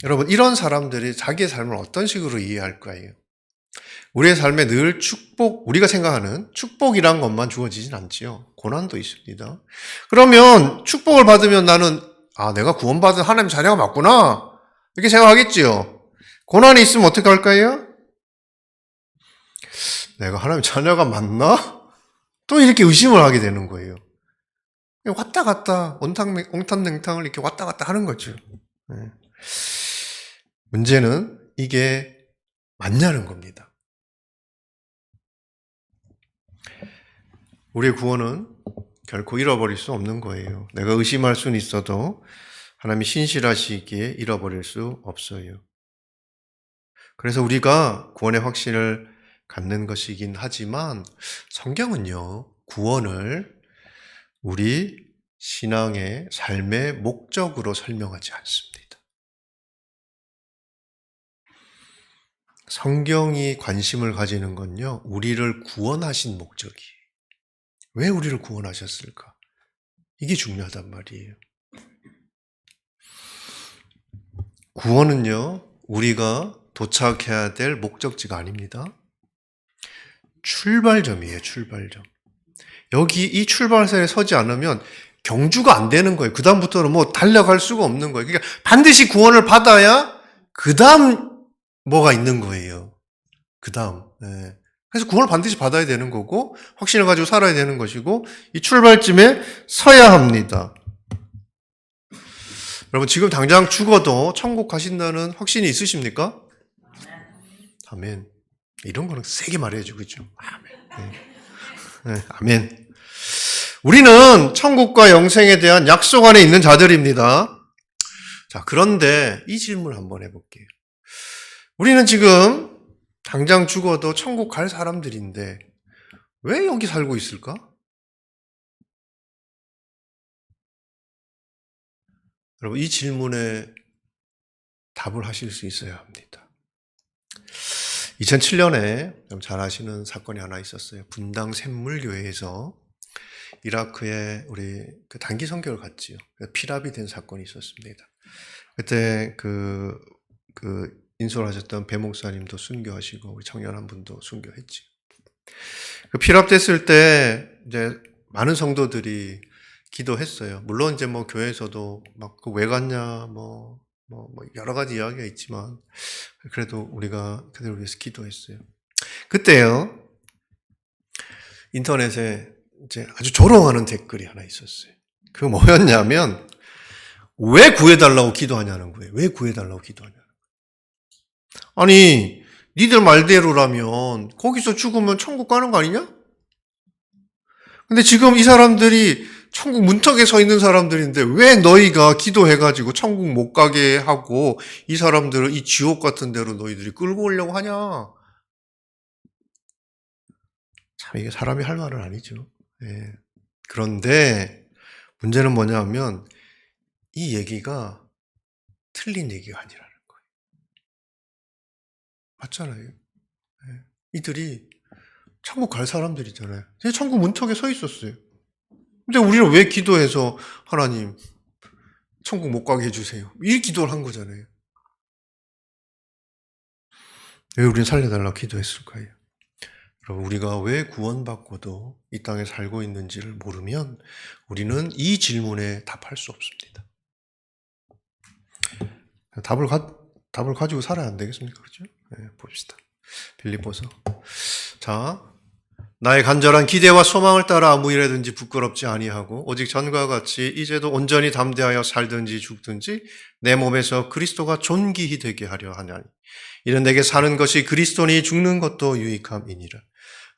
여러분, 이런 사람들이 자기의 삶을 어떤 식으로 이해할 거예요? 우리의 삶에 늘 축복, 우리가 생각하는 축복이란 것만 주어지진 않지요. 고난도 있습니다. 그러면 축복을 받으면 나는 내가 구원받은 하나님 자녀가 맞구나 이렇게 생각하겠지요. 고난이 있으면 어떻게 할까요? 내가 하나님 자녀가 맞나? 또 이렇게 의심을 하게 되는 거예요. 왔다 갔다 옹탕냉탕을 이렇게 왔다 갔다 하는 거죠. 네. 문제는 이게 맞냐는 겁니다. 우리의 구원은 결코 잃어버릴 수 없는 거예요. 내가 의심할 수는 있어도 하나님이 신실하시기에 잃어버릴 수 없어요. 그래서 우리가 구원의 확신을 갖는 것이긴 하지만 성경은요, 구원을 우리 신앙의 삶의 목적으로 설명하지 않습니다. 성경이 관심을 가지는 건요, 우리를 구원하신 목적이에요. 왜 우리를 구원하셨을까? 이게 중요하단 말이에요. 구원은요, 우리가 도착해야 될 목적지가 아닙니다. 출발점이에요, 출발점. 여기 이 출발선에 서지 않으면 경주가 안 되는 거예요. 그 다음부터는 뭐 달려갈 수가 없는 거예요. 그러니까 반드시 구원을 받아야 그 다음 뭐가 있는 거예요. 그 다음. 네. 그래서 구원을 반드시 받아야 되는 거고 확신을 가지고 살아야 되는 것이고 이 출발점에 서야 합니다. 여러분, 지금 당장 죽어도 천국 가신다는 확신이 있으십니까? 아멘. 이런 거는 세게 말해야죠. 그렇죠? 아멘. 네. 네, 아멘. 우리는 천국과 영생에 대한 약속 안에 있는 자들입니다. 자, 그런데 이 질문을 한번 해볼게요. 우리는 지금 당장 죽어도 천국 갈 사람들인데 왜 여기 살고 있을까? 여러분, 이 질문에 답을 하실 수 있어야 합니다. 2007년에 잘 아시는 사건이 하나 있었어요. 분당 샘물교회에서 이라크에 우리 그 단기 선교를 갔지요. 피랍이 된 사건이 있었습니다. 그때 그 인솔하셨던 배 목사님도 순교하시고 우리 청년 한 분도 순교했지. 그 피랍됐을 때 이제 많은 성도들이 기도했어요. 물론 이제 뭐 교회에서도 막 왜 갔냐 뭐 여러 가지 이야기가 있지만 그래도 우리가 그들을 위해서 기도했어요. 그때요 인터넷에 이제 아주 조롱하는 댓글이 하나 있었어요. 그 뭐였냐면 왜 구해달라고 기도하냐는 거예요. 왜 구해달라고 기도하냐는 거예요. 아니 니들 말대로라면 거기서 죽으면 천국 가는 거 아니냐? 근데 지금 이 사람들이 천국 문턱에 서 있는 사람들인데 왜 너희가 기도해가지고 천국 못 가게 하고 이 사람들을 이 지옥 같은 데로 너희들이 끌고 오려고 하냐? 참 이게 사람이 할 말은 아니죠. 네. 그런데 문제는 뭐냐면 이 얘기가 틀린 얘기가 아니라는 거예요. 맞잖아요. 네. 이들이 천국 갈 사람들이잖아요. 천국 문턱에 서 있었어요. 근데 우리는 왜 기도해서 하나님 천국 못 가게 해주세요. 이 기도를 한 거잖아요. 왜 우리는 살려달라고 기도했을까요? 여러분, 우리가 왜 구원받고도 이 땅에 살고 있는지를 모르면 우리는 이 질문에 답할 수 없습니다. 답을 가지고 살아야 안 되겠습니까? 그렇죠? 네, 봅시다. 빌립보서. 자, 나의 간절한 기대와 소망을 따라 아무 일에든지 부끄럽지 아니하고 오직 전과 같이 이제도 온전히 담대하여 살든지 죽든지 내 몸에서 그리스도가 존귀히 되게 하려 하나니 이는 내게 사는 것이 그리스도니 죽는 것도 유익함이니라.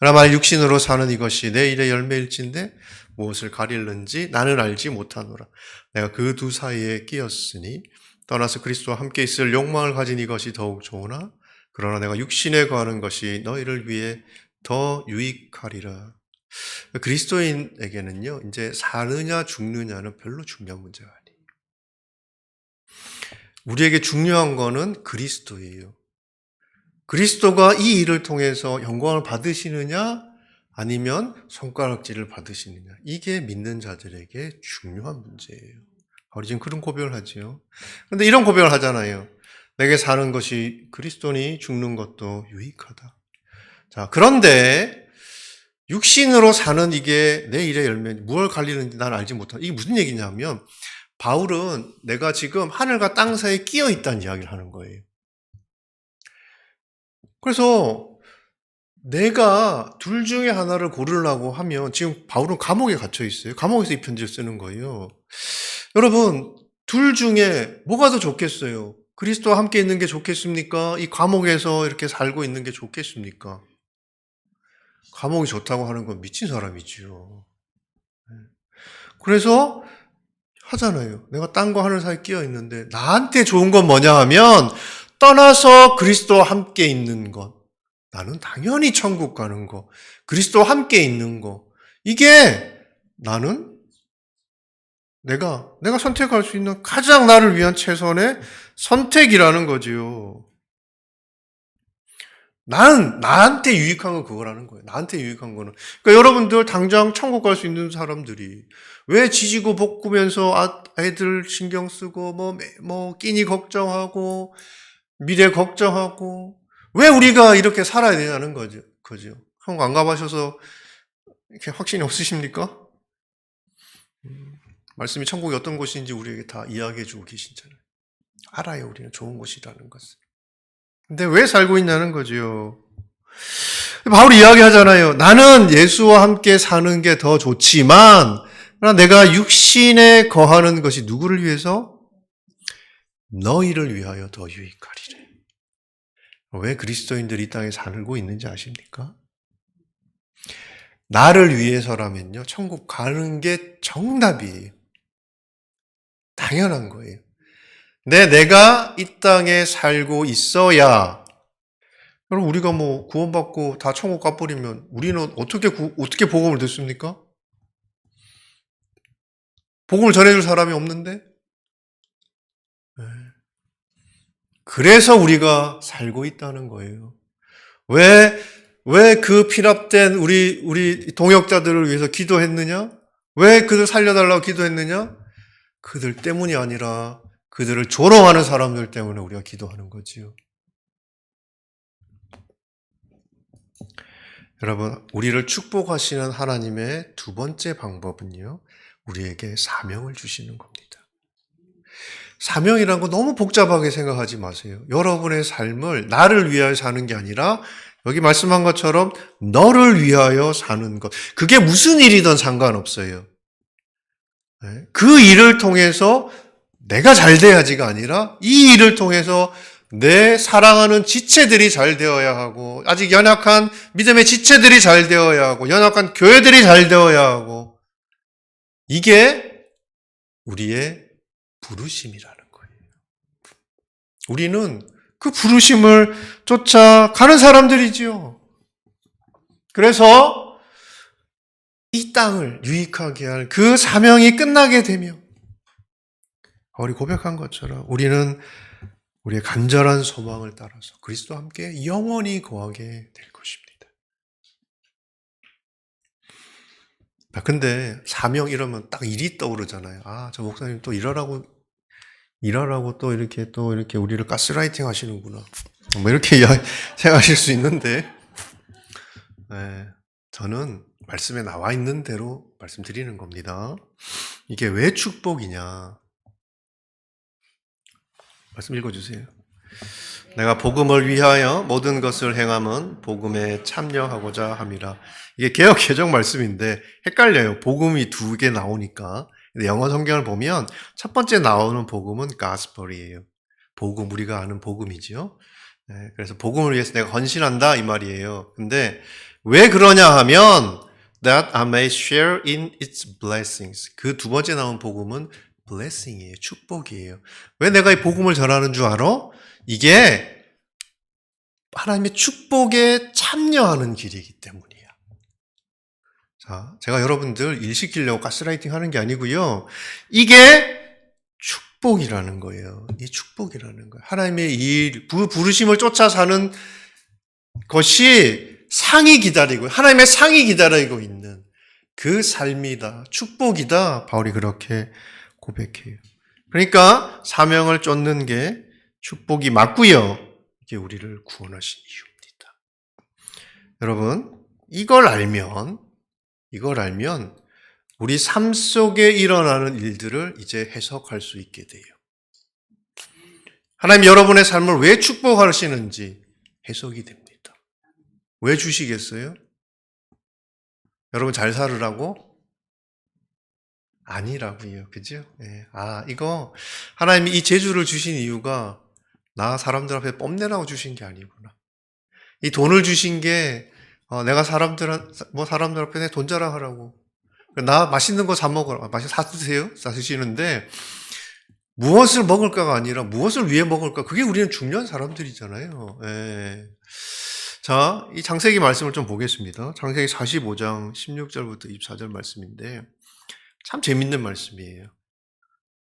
그러나 만일 육신으로 사는 이것이 내 일의 열매일진데 무엇을 가릴는지 나는 알지 못하노라. 내가 그 두 사이에 끼었으니 떠나서 그리스도와 함께 있을 욕망을 가진 이것이 더욱 좋으나 그러나 내가 육신에 거하는 것이 너희를 위해 더 유익하리라. 그리스도인에게는요, 이제 사느냐 죽느냐는 별로 중요한 문제가 아니에요. 우리에게 중요한 거는 그리스도예요. 그리스도가 이 일을 통해서 영광을 받으시느냐 아니면 손가락질을 받으시느냐, 이게 믿는 자들에게 중요한 문제예요. 우리 지금 그런 고백을 하지요. 그런데 이런 고백을 하잖아요. 내게 사는 것이 그리스도니 죽는 것도 유익하다. 자, 그런데 육신으로 사는 이게 내 일의 열매, 무엇을 갈리는지 난 알지 못한다. 이게 무슨 얘기냐면 바울은 내가 지금 하늘과 땅 사이에 끼어 있다는 이야기를 하는 거예요. 그래서 내가 둘 중에 하나를 고르려고 하면 지금 바울은 감옥에 gat혀 있어요. 감옥에서 이 편지를 쓰는 거예요. 여러분, 둘 중에 뭐가 더 좋겠어요? 그리스도와 함께 있는 게 좋겠습니까? 이 감옥에서 이렇게 살고 있는 게 좋겠습니까? 감옥이 좋다고 하는 건 미친 사람이지요. 그래서 하잖아요. 내가 땅과 하늘 사이에 끼어 있는데 나한테 좋은 건 뭐냐 하면 떠나서 그리스도와 함께 있는 것. 나는 당연히 천국 가는 거. 그리스도와 함께 있는 거. 이게 나는 내가 선택할 수 있는 가장 나를 위한 최선의 선택이라는 거지요. 나한테 유익한 건 그거라는 거예요. 나한테 유익한 거는. 그러니까 여러분들 당장 천국 갈 수 있는 사람들이 왜 지지고 볶으면서 애들 신경 쓰고 끼니 걱정하고 미래 걱정하고 왜 우리가 이렇게 살아야 되냐는 거죠. 한국 안 가보셔서 이렇게 확신이 없으십니까? 말씀이 천국이 어떤 곳인지 우리에게 다 이야기해 주고 계시잖아요. 알아요, 우리는 좋은 곳이라는 것을. 근데 왜 살고 있냐는 거지요. 바울이 이야기하잖아요. 나는 예수와 함께 사는 게 더 좋지만, 그러나 내가 육신에 거하는 것이 누구를 위해서? 너희를 위하여 더 유익하리래. 왜 그리스도인들이 이 땅에 살고 있는지 아십니까? 나를 위해서라면요, 천국 가는 게 정답이에요. 당연한 거예요. 내가 이 땅에 살고 있어야, 그럼 우리가 구원받고 다 천국 가버리면 우리는 어떻게 복음을 듣습니까? 복음을 전해줄 사람이 없는데? 그래서 우리가 살고 있다는 거예요. 왜 그 피랍된 우리 동역자들을 위해서 기도했느냐? 왜 그들 살려달라고 기도했느냐? 그들 때문이 아니라 그들을 조롱하는 사람들 때문에 우리가 기도하는 거지요. 여러분, 우리를 축복하시는 하나님의 두 번째 방법은요, 우리에게 사명을 주시는 겁니다. 사명이라는 거 너무 복잡하게 생각하지 마세요. 여러분의 삶을 나를 위하여 사는 게 아니라 여기 말씀한 것처럼 너를 위하여 사는 것. 그게 무슨 일이든 상관없어요. 그 일을 통해서 내가 잘 돼야지가 아니라 이 일을 통해서 내 사랑하는 지체들이 잘 되어야 하고, 아직 연약한 믿음의 지체들이 잘 되어야 하고, 연약한 교회들이 잘 되어야 하고, 이게 우리의 부르심이라는 거예요. 우리는 그 부르심을 쫓아가는 사람들이지요. 그래서 이 땅을 유익하게 할 그 사명이 끝나게 되면 바울이 고백한 것처럼 우리는 우리의 간절한 소망을 따라서 그리스도와 함께 영원히 거하게 될 것입니다. 근데 사명 이러면 딱 일이 떠오르잖아요. 저 목사님 또 일하라고 또 이렇게 우리를 가스라이팅 하시는구나. 이렇게 생각하실 수 있는데, 저는 말씀에 나와 있는 대로 말씀드리는 겁니다. 이게 왜 축복이냐? 말씀 읽어주세요. 내가 복음을 위하여 모든 것을 행함은 복음에 참여하고자 함이라. 이게 개역 개정 말씀인데 헷갈려요. 복음이 두 개 나오니까. 근데 영어 성경을 보면 첫 번째 나오는 복음은 gospel이에요. 복음, 우리가 아는 복음이죠. 그래서 복음을 위해서 내가 헌신한다 이 말이에요. 근데 왜 그러냐 하면 that I may share in its blessings. 그 두 번째 나온 복음은 blessing이에요. 축복이에요. 왜 내가 이 복음을 전하는 줄 알아? 이게 하나님의 축복에 참여하는 길이기 때문이에요. 자, 제가 여러분들 일 시키려고 가스라이팅 하는 게 아니고요. 이게 축복이라는 거예요. 이 축복이라는 거예요. 하나님의 일, 부르심을 쫓아 사는 것이 상이 기다리고, 하나님의 상이 기다리고 있는 그 삶이다. 축복이다. 바울이 그렇게 고백해요. 그러니까 사명을 쫓는 게 축복이 맞고요. 이게 우리를 구원하신 이유입니다. 여러분, 이걸 알면 우리 삶 속에 일어나는 일들을 이제 해석할 수 있게 돼요. 하나님 여러분의 삶을 왜 축복하시는지 해석이 됩니다. 왜 주시겠어요? 여러분 잘 살으라고? 아니라고요. 그죠? 예. 이거 하나님이 이 재주를 주신 이유가 나 사람들 앞에 뽐내라고 주신 게 아니구나. 이 돈을 주신 게 내가 사람들 앞에 내 돈 자랑하라고. 나 맛있는 거 사 먹어라. 사 드세요? 사 드시는데 무엇을 먹을까가 아니라 무엇을 위해 먹을까? 그게 우리는 중요한 사람들이잖아요. 예. 자, 이 창세기 말씀을 좀 보겠습니다. 창세기 45장 16절부터 24절 말씀인데 참 재밌는 말씀이에요.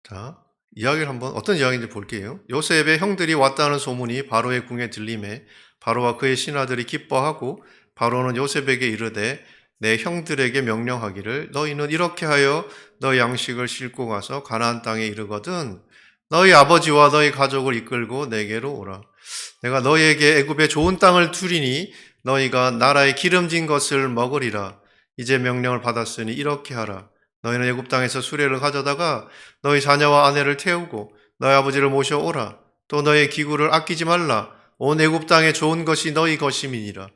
자, 이야기를 어떤 이야기인지 볼게요. 요셉의 형들이 왔다는 소문이 바로의 궁에 들림에 바로와 그의 신하들이 기뻐하고 바로는 요셉에게 이르되 내 형들에게 명령하기를 너희는 이렇게 하여 너희 양식을 싣고 가서 가나안 땅에 이르거든 너희 아버지와 너희 가족을 이끌고 내게로 오라. 내가 너희에게 애굽의 좋은 땅을 주리니 너희가 나라의 기름진 것을 먹으리라. 이제 명령을 받았으니 이렇게 하라. 너희는 애굽 땅에서 수레를 가져다가 너희 자녀와 아내를 태우고 너희 아버지를 모셔오라. 또 너희의 기구를 아끼지 말라. 온 애굽 땅에 좋은 것이 너희 것임이니라.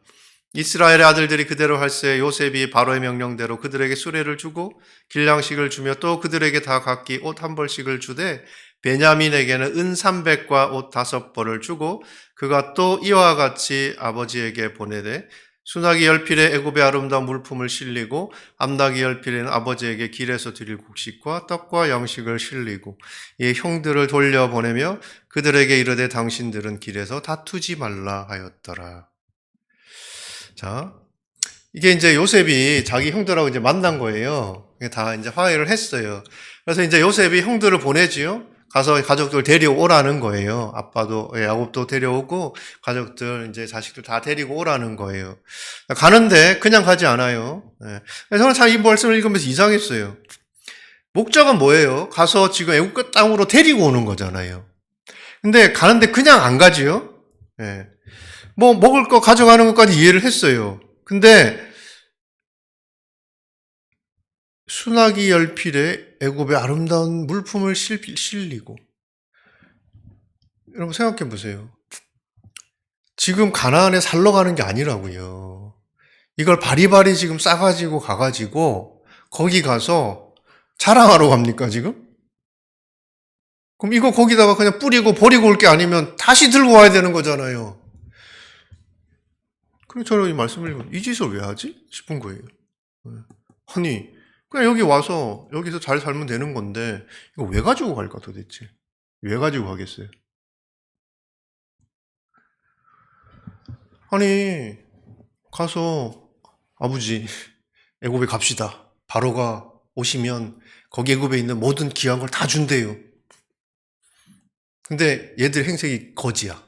이스라엘의 아들들이 그대로 할세 요셉이 바로의 명령대로 그들에게 수레를 주고 길양식을 주며 또 그들에게 다 각기 옷 한 벌씩을 주되 베냐민에게는 은 300과 옷 5벌을 주고 그가 또 이와 같이 아버지에게 보내되 수나기 열필에 애굽의 아름다운 물품을 실리고 암나기 열필에는 아버지에게 길에서 드릴 곡식과 떡과 양식을 실리고 이 형들을 돌려보내며 그들에게 이르되 당신들은 길에서 다투지 말라 하였더라. 자, 이게 이제 요셉이 자기 형들하고 이제 만난 거예요. 다 이제 화해를 했어요. 그래서 이제 요셉이 형들을 보내지요. 가서 가족들 데려오라는 거예요. 아빠도, 야곱도 데려오고, 가족들, 이제 자식들 다 데리고 오라는 거예요. 가는데 그냥 가지 않아요. 저는 참 이 말씀을 읽으면서 이상했어요. 목적은 뭐예요? 가서 지금 애국 땅으로 데리고 오는 거잖아요. 근데 가는데 그냥 안 가지요? 뭐 먹을 거 가져가는 것까지 이해를 했어요. 근데 수나기 열필에 애굽의 아름다운 물품을 실리고 여러분 생각해 보세요. 지금 가나안에 살러 가는 게 아니라고요. 이걸 바리바리 지금 싸가지고 가가지고 거기 가서 자랑하러 갑니까 지금? 그럼 이거 거기다가 그냥 뿌리고 버리고 올 게 아니면 다시 들고 와야 되는 거잖아요. 그래서 저는 이 말씀을 읽으면 이 짓을 왜 하지? 싶은 거예요. 아니 그냥 여기 와서 여기서 잘 살면 되는 건데 이거 왜 가지고 갈까 도대체? 왜 가지고 가겠어요? 아니 가서 아버지 애굽에 갑시다. 바로가 오시면 거기 애굽에 있는 모든 귀한 걸 다 준대요. 근데 얘들 행색이 거지야.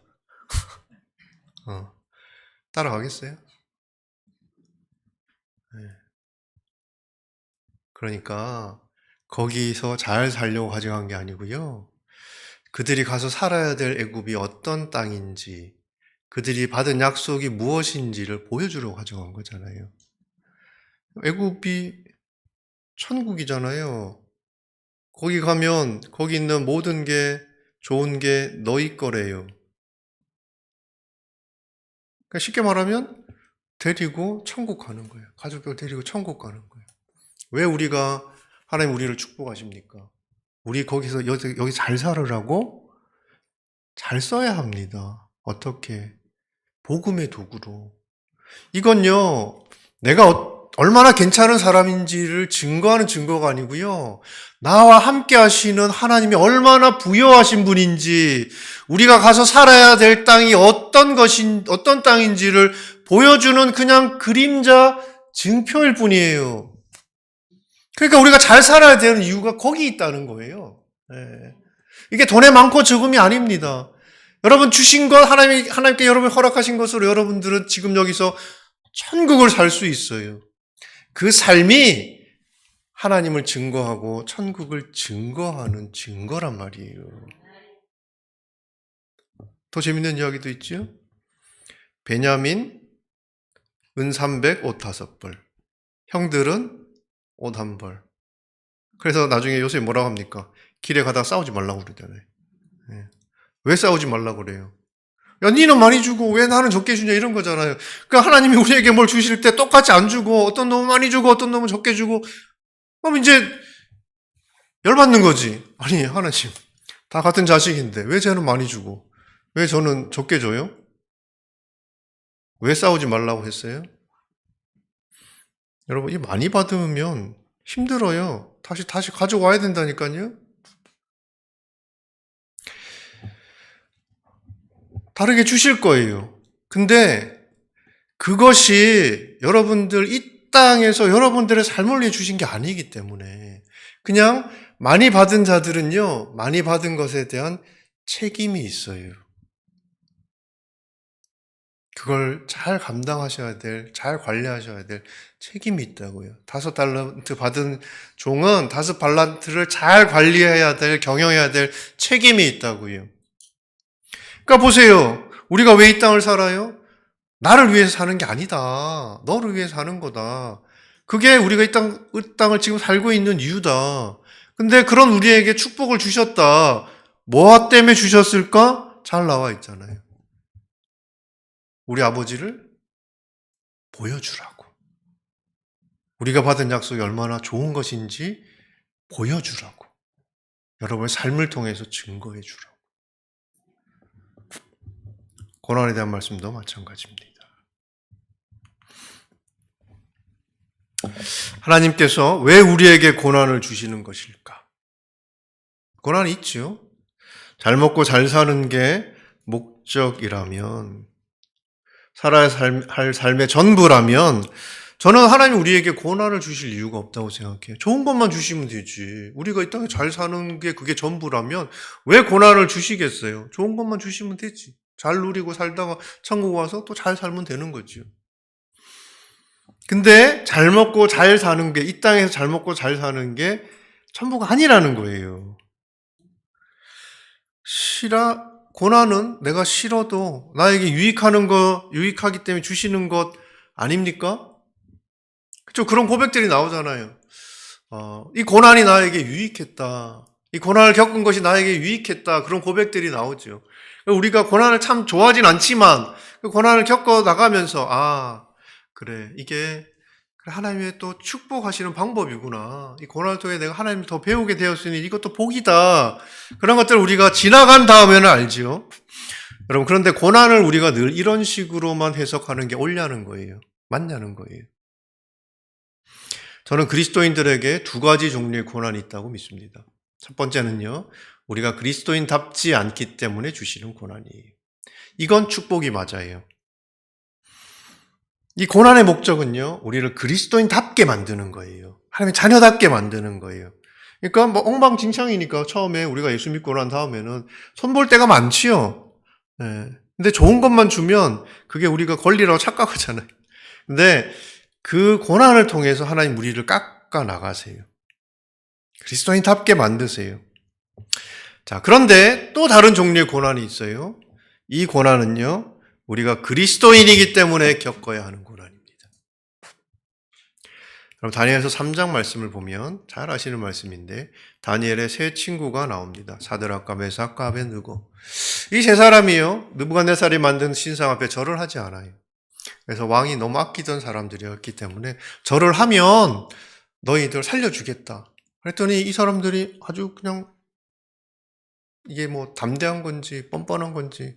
따라가겠어요? 네. 그러니까 거기서 잘 살려고 가져간 게 아니고요. 그들이 가서 살아야 될 애굽이 어떤 땅인지 그들이 받은 약속이 무엇인지를 보여주려고 가져간 거잖아요. 애굽이 천국이잖아요. 거기 가면 거기 있는 모든 게 좋은 게 너희 거래요. 그러니까 쉽게 말하면 데리고 천국 가는 거예요. 가족들 데리고 천국 가는 거예요. 왜 하나님 우리를 축복하십니까? 우리 거기서 여기 잘 살으라고 잘 써야 합니다. 어떻게? 복음의 도구로. 이건요, 내가 얼마나 괜찮은 사람인지를 증거하는 증거가 아니고요. 나와 함께 하시는 하나님이 얼마나 부여하신 분인지, 우리가 가서 살아야 될 땅이 어떤 땅인지를 보여주는 그냥 그림자 증표일 뿐이에요. 그러니까 우리가 잘 살아야 되는 이유가 거기 있다는 거예요. 이게 돈의 많고 적음이 아닙니다. 여러분 주신 것, 하나님께 여러분 허락하신 것으로 여러분들은 지금 여기서 천국을 살 수 있어요. 그 삶이 하나님을 증거하고 천국을 증거하는 증거란 말이에요. 더 재밌는 이야기도 있죠. 베냐민 은 300, 옷 5벌. 형들은 옷 1벌. 그래서 나중에 요셉이 뭐라고 합니까? 길에 가다가 싸우지 말라고 그러잖아요. 왜 싸우지 말라고 그래요? 야, 니는 많이 주고 왜 나는 적게 주냐 이런 거잖아요. 그러니까 하나님이 우리에게 뭘 주실 때 똑같이 안 주고 어떤 놈은 많이 주고 어떤 놈은 적게 주고 그럼 이제 열받는 거지. 아니 하나님 다 같은 자식인데 왜 쟤는 많이 주고 왜 저는 적게 줘요? 왜 싸우지 말라고 했어요? 여러분 이 많이 받으면 힘들어요. 다시 가져와야 된다니까요. 다르게 주실 거예요. 근데 그것이 여러분들 이 땅에서 여러분들의 삶을 위해 주신 게 아니기 때문에 그냥 많이 받은 자들은요, 많이 받은 것에 대한 책임이 있어요. 그걸 잘 감당하셔야 될, 잘 관리하셔야 될 책임이 있다고요. 5달란트 받은 종은 5달란트를 잘 관리해야 될, 경영해야 될 책임이 있다고요. 그러니까 보세요. 우리가 왜 이 땅을 살아요? 나를 위해서 사는 게 아니다. 너를 위해서 사는 거다. 그게 우리가 이 땅을 지금 살고 있는 이유다. 근데 그런 우리에게 축복을 주셨다. 뭐 때문에 주셨을까? 잘 나와 있잖아요. 우리 아버지를 보여주라고. 우리가 받은 약속이 얼마나 좋은 것인지 보여주라고. 여러분의 삶을 통해서 증거해 주라고. 고난에 대한 말씀도 마찬가지입니다. 하나님께서 왜 우리에게 고난을 주시는 것일까? 고난이 있죠. 잘 먹고 잘 사는 게 목적이라면, 살아야 할 삶의 전부라면, 저는 하나님이 우리에게 고난을 주실 이유가 없다고 생각해요. 좋은 것만 주시면 되지. 우리가 이 땅에 잘 사는 게 그게 전부라면 왜 고난을 주시겠어요? 좋은 것만 주시면 되지. 잘 누리고 살다가 천국 와서 또 잘 살면 되는 거죠. 근데 잘 먹고 잘 사는 게, 이 땅에서 잘 먹고 잘 사는 게 전부가 아니라는 거예요. 고난은 내가 싫어도 나에게 유익하기 때문에 주시는 것 아닙니까? 그쵸? 그런 고백들이 나오잖아요. 이 고난이 나에게 유익했다. 이 고난을 겪은 것이 나에게 유익했다. 그런 고백들이 나오죠. 우리가 고난을 참 좋아하진 않지만 그 고난을 겪어 나가면서 그래 이게 하나님의 또 축복하시는 방법이구나. 이 고난을 통해 내가 하나님을 더 배우게 되었으니 이것도 복이다. 그런 것들을 우리가 지나간 다음에는 알지요. 여러분 그런데 고난을 우리가 늘 이런 식으로만 해석하는 게 옳냐는 거예요. 맞냐는 거예요. 저는 그리스도인들에게 2가지 종류의 고난이 있다고 믿습니다. 첫 번째는요, 우리가 그리스도인답지 않기 때문에 주시는 고난이에요. 이건 축복이 맞아요. 이 고난의 목적은요, 우리를 그리스도인답게 만드는 거예요. 하나님의 자녀답게 만드는 거예요. 그러니까 뭐 엉망진창이니까 처음에 우리가 예수 믿고 난 다음에는 손볼 때가 많지요. 근데 좋은 것만 주면 그게 우리가 권리라고 착각하잖아요. 근데 그 고난을 통해서 하나님 우리를 깎아 나가세요. 그리스도인답게 만드세요. 자, 그런데 또 다른 종류의 고난이 있어요. 이 고난은요, 우리가 그리스도인이기 때문에 겪어야 하는 고난입니다. 그럼 다니엘서 3장 말씀을 보면 잘 아시는 말씀인데 다니엘의 세 친구가 나옵니다. 사드락과 메삭과 아벳느고. 이 세 사람이요, 느부갓네살이 만든 신상 앞에 절을 하지 않아요. 그래서 왕이 너무 아끼던 사람들이었기 때문에 절을 하면 너희들 살려주겠다. 그랬더니 이 사람들이 아주 그냥 이게 뭐 담대한 건지 뻔뻔한 건지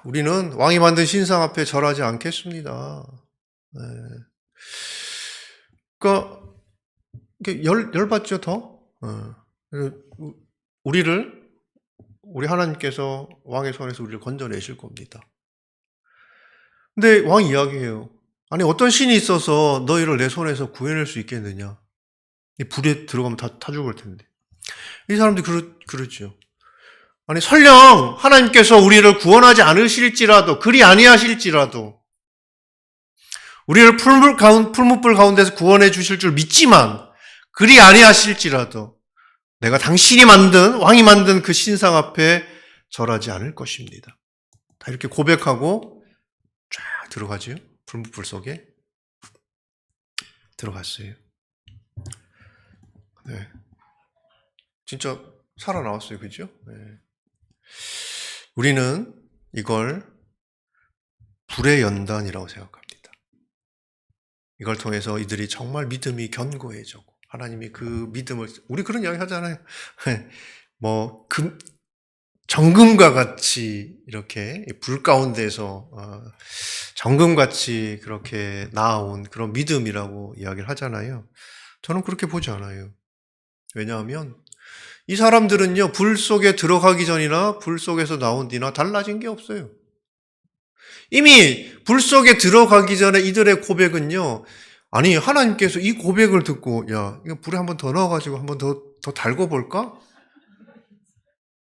우리는 왕이 만든 신상 앞에 절하지 않겠습니다. 그러니까 열받죠 더. 우리 하나님께서 왕의 손에서 우리를 건져내실 겁니다. 근데 왕이 이야기해요. 아니 어떤 신이 있어서 너희를 내 손에서 구해낼 수 있겠느냐. 이 불에 들어가면 다 죽을 텐데. 이 사람들이 그러죠. 아니 설령 하나님께서 우리를 구원하지 않으실지라도 그리 아니하실지라도 우리를 풀무불 가운데서 구원해 주실 줄 믿지만 그리 아니하실지라도 내가 당신이 왕이 만든 그 신상 앞에 절하지 않을 것입니다. 다 이렇게 고백하고 쫙 들어가지요. 불 속에 들어갔어요. 네. 진짜 살아나왔어요. 그죠? 네. 우리는 이걸 불의 연단이라고 생각합니다. 이걸 통해서 이들이 정말 믿음이 견고해지고 하나님이 그 믿음을, 우리 그런 이야기 하잖아요. 뭐 정금과 같이 이렇게 불 가운데서 정금같이 그렇게 나아온 그런 믿음이라고 이야기를 하잖아요. 저는 그렇게 보지 않아요. 왜냐하면 이 사람들은요, 불 속에 들어가기 전이나 불 속에서 나온 뒤나 달라진 게 없어요. 이미 불 속에 들어가기 전에 이들의 고백은요, 아니, 하나님께서 이 고백을 듣고, 야, 이거 불에 한번 더 넣어가지고 한번 더 달궈 볼까?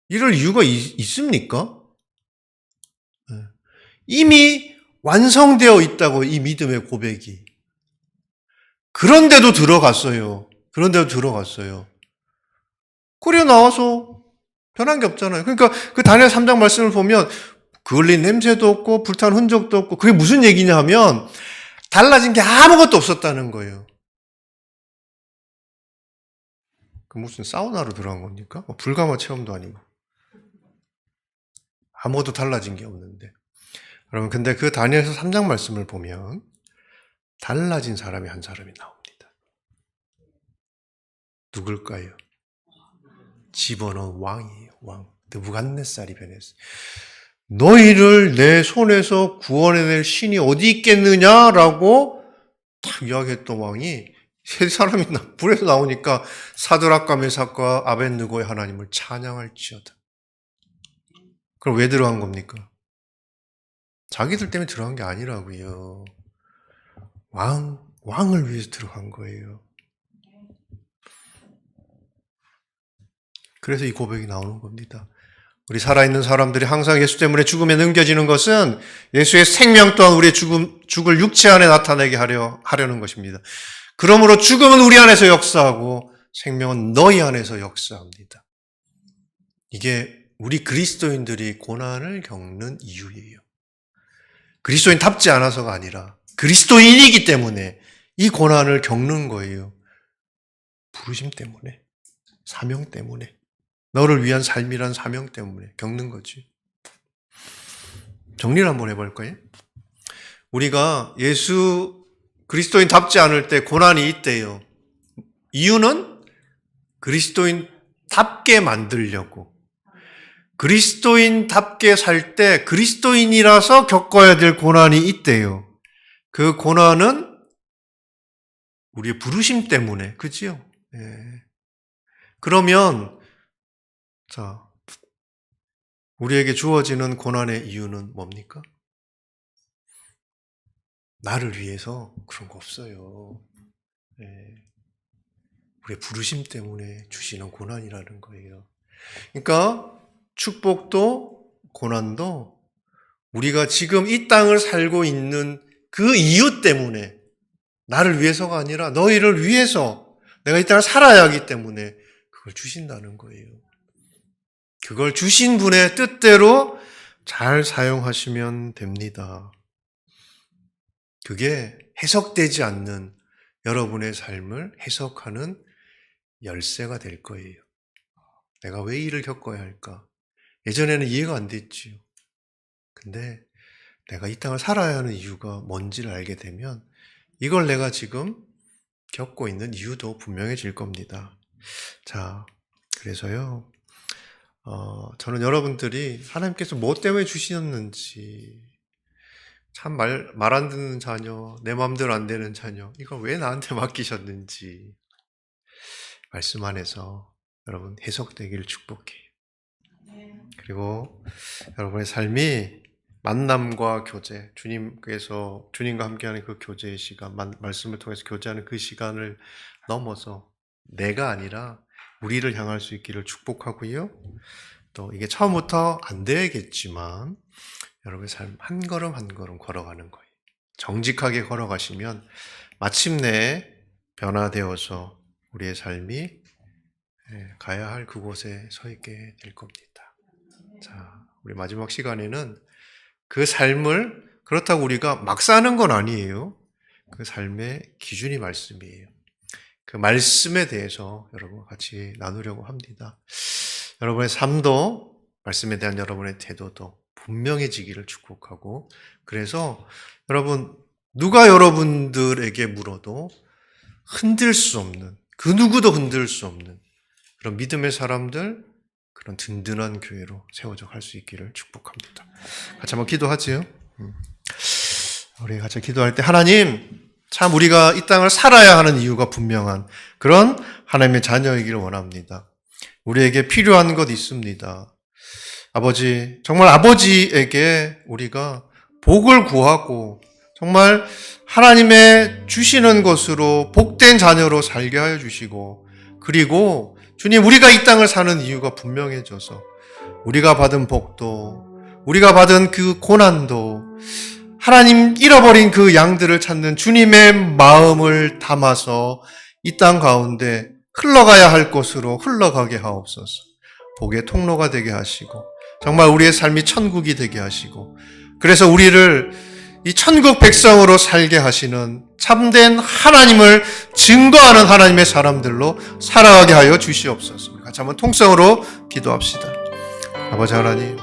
이럴 이유가 있습니까? 이미 완성되어 있다고, 이 믿음의 고백이. 그런데도 들어갔어요. 그래 나와서 변한 게 없잖아요. 그러니까 그 다니엘 3장 말씀을 보면 그을린 냄새도 없고 불탄 흔적도 없고, 그게 무슨 얘기냐 하면 달라진 게 아무것도 없었다는 거예요. 그 무슨 사우나로 들어간 겁니까? 불가마 체험도 아니고. 아무것도 달라진 게 없는데. 여러분, 근데 그 다니엘서 3장 말씀을 보면 달라진 사람이 한 사람이 나옵니다. 누굴까요? 집어넣은 왕이에요. 왕. 느부갓네살이 변했어요. 너희를 내 손에서 구원해낼 신이 어디 있겠느냐라고 딱 이야기했던 왕이 세 사람이 불에서 나오니까 사드락과 메삭과 아벳느고의 하나님을 찬양할지어다. 그럼 왜 들어간 겁니까? 자기들 때문에 들어간 게 아니라고요. 왕을 위해서 들어간 거예요. 그래서 이 고백이 나오는 겁니다. 우리 살아있는 사람들이 항상 예수 때문에 죽음에 넘겨지는 것은 예수의 생명 또한 우리의 죽을 육체 안에 나타내게 하려는 것입니다. 그러므로 죽음은 우리 안에서 역사하고 생명은 너희 안에서 역사합니다. 이게 우리 그리스도인들이 고난을 겪는 이유예요. 그리스도인답지 않아서가 아니라 그리스도인이기 때문에 이 고난을 겪는 거예요. 부르심 때문에, 사명 때문에, 너를 위한 삶이란 사명 때문에 겪는 거지. 정리를 한번 해볼까요? 우리가 예수 그리스도인답지 않을 때 고난이 있대요. 이유는 그리스도인답게 만들려고, 그리스도인답게 살 때 그리스도인이라서 겪어야 될 고난이 있대요. 그 고난은 우리의 부르심 때문에, 그지요? 예. 그러면 자, 우리에게 주어지는 고난의 이유는 뭡니까? 나를 위해서 그런 거 없어요. 예. 우리의 부르심 때문에 주시는 고난이라는 거예요. 그러니까 축복도 고난도 우리가 지금 이 땅을 살고 있는 그 이유 때문에, 나를 위해서가 아니라 너희를 위해서 내가 이 땅을 살아야 하기 때문에 그걸 주신다는 거예요. 그걸 주신 분의 뜻대로 잘 사용하시면 됩니다. 그게 해석되지 않는 여러분의 삶을 해석하는 열쇠가 될 거예요. 내가 왜 이를 겪어야 할까? 예전에는 이해가 안 됐지요. 근데 내가 이 땅을 살아야 하는 이유가 뭔지를 알게 되면 이걸 내가 지금 겪고 있는 이유도 분명해질 겁니다. 자, 그래서요, 저는 여러분들이 하나님께서 뭐 때문에 주시었는지, 참 말 안 듣는 자녀, 내 마음대로 안 되는 자녀, 이걸 왜 나한테 맡기셨는지 말씀 안에서 여러분 해석되기를 축복해요. 그리고 여러분의 삶이 만남과 교제, 주님과 함께하는 그 교제의 시간, 말씀을 통해서 교제하는 그 시간을 넘어서 내가 아니라 우리를 향할 수 있기를 축복하고요. 또 이게 처음부터 안 되겠지만 여러분의 삶 한 걸음 한 걸음 걸어가는 거예요. 정직하게 걸어가시면 마침내 변화되어서 우리의 삶이 가야 할 그곳에 서 있게 될 겁니다. 자, 우리 마지막 시간에는 그 삶을 그렇다고 우리가 막 사는 건 아니에요. 그 삶의 기준이 말씀이에요. 그 말씀에 대해서 여러분 같이 나누려고 합니다. 여러분의 삶도 말씀에 대한 여러분의 태도도 분명해지기를 축복하고, 그래서 여러분 누가 여러분들에게 물어도 흔들 수 없는, 그 누구도 흔들 수 없는 그런 믿음의 사람들, 그런 든든한 교회로 세워져 갈 수 있기를 축복합니다. 같이 한번 기도하지요. 우리 같이 기도할 때, 하나님, 참 우리가 이 땅을 살아야 하는 이유가 분명한 그런 하나님의 자녀이기를 원합니다. 우리에게 필요한 것 있습니다. 아버지, 정말 아버지에게 우리가 복을 구하고 정말 하나님의 주시는 것으로 복된 자녀로 살게 하여 주시고, 그리고 주님, 우리가 이 땅을 사는 이유가 분명해져서 우리가 받은 복도, 우리가 받은 그 고난도 하나님 잃어버린 그 양들을 찾는 주님의 마음을 담아서 이 땅 가운데 흘러가야 할 곳으로 흘러가게 하옵소서. 복의 통로가 되게 하시고 정말 우리의 삶이 천국이 되게 하시고, 그래서 우리를 이 천국 백성으로 살게 하시는 참된 하나님을 증거하는 하나님의 사람들로 살아가게 하여 주시옵소서. 같이 한번 통성으로 기도합시다. 아버지 하나님,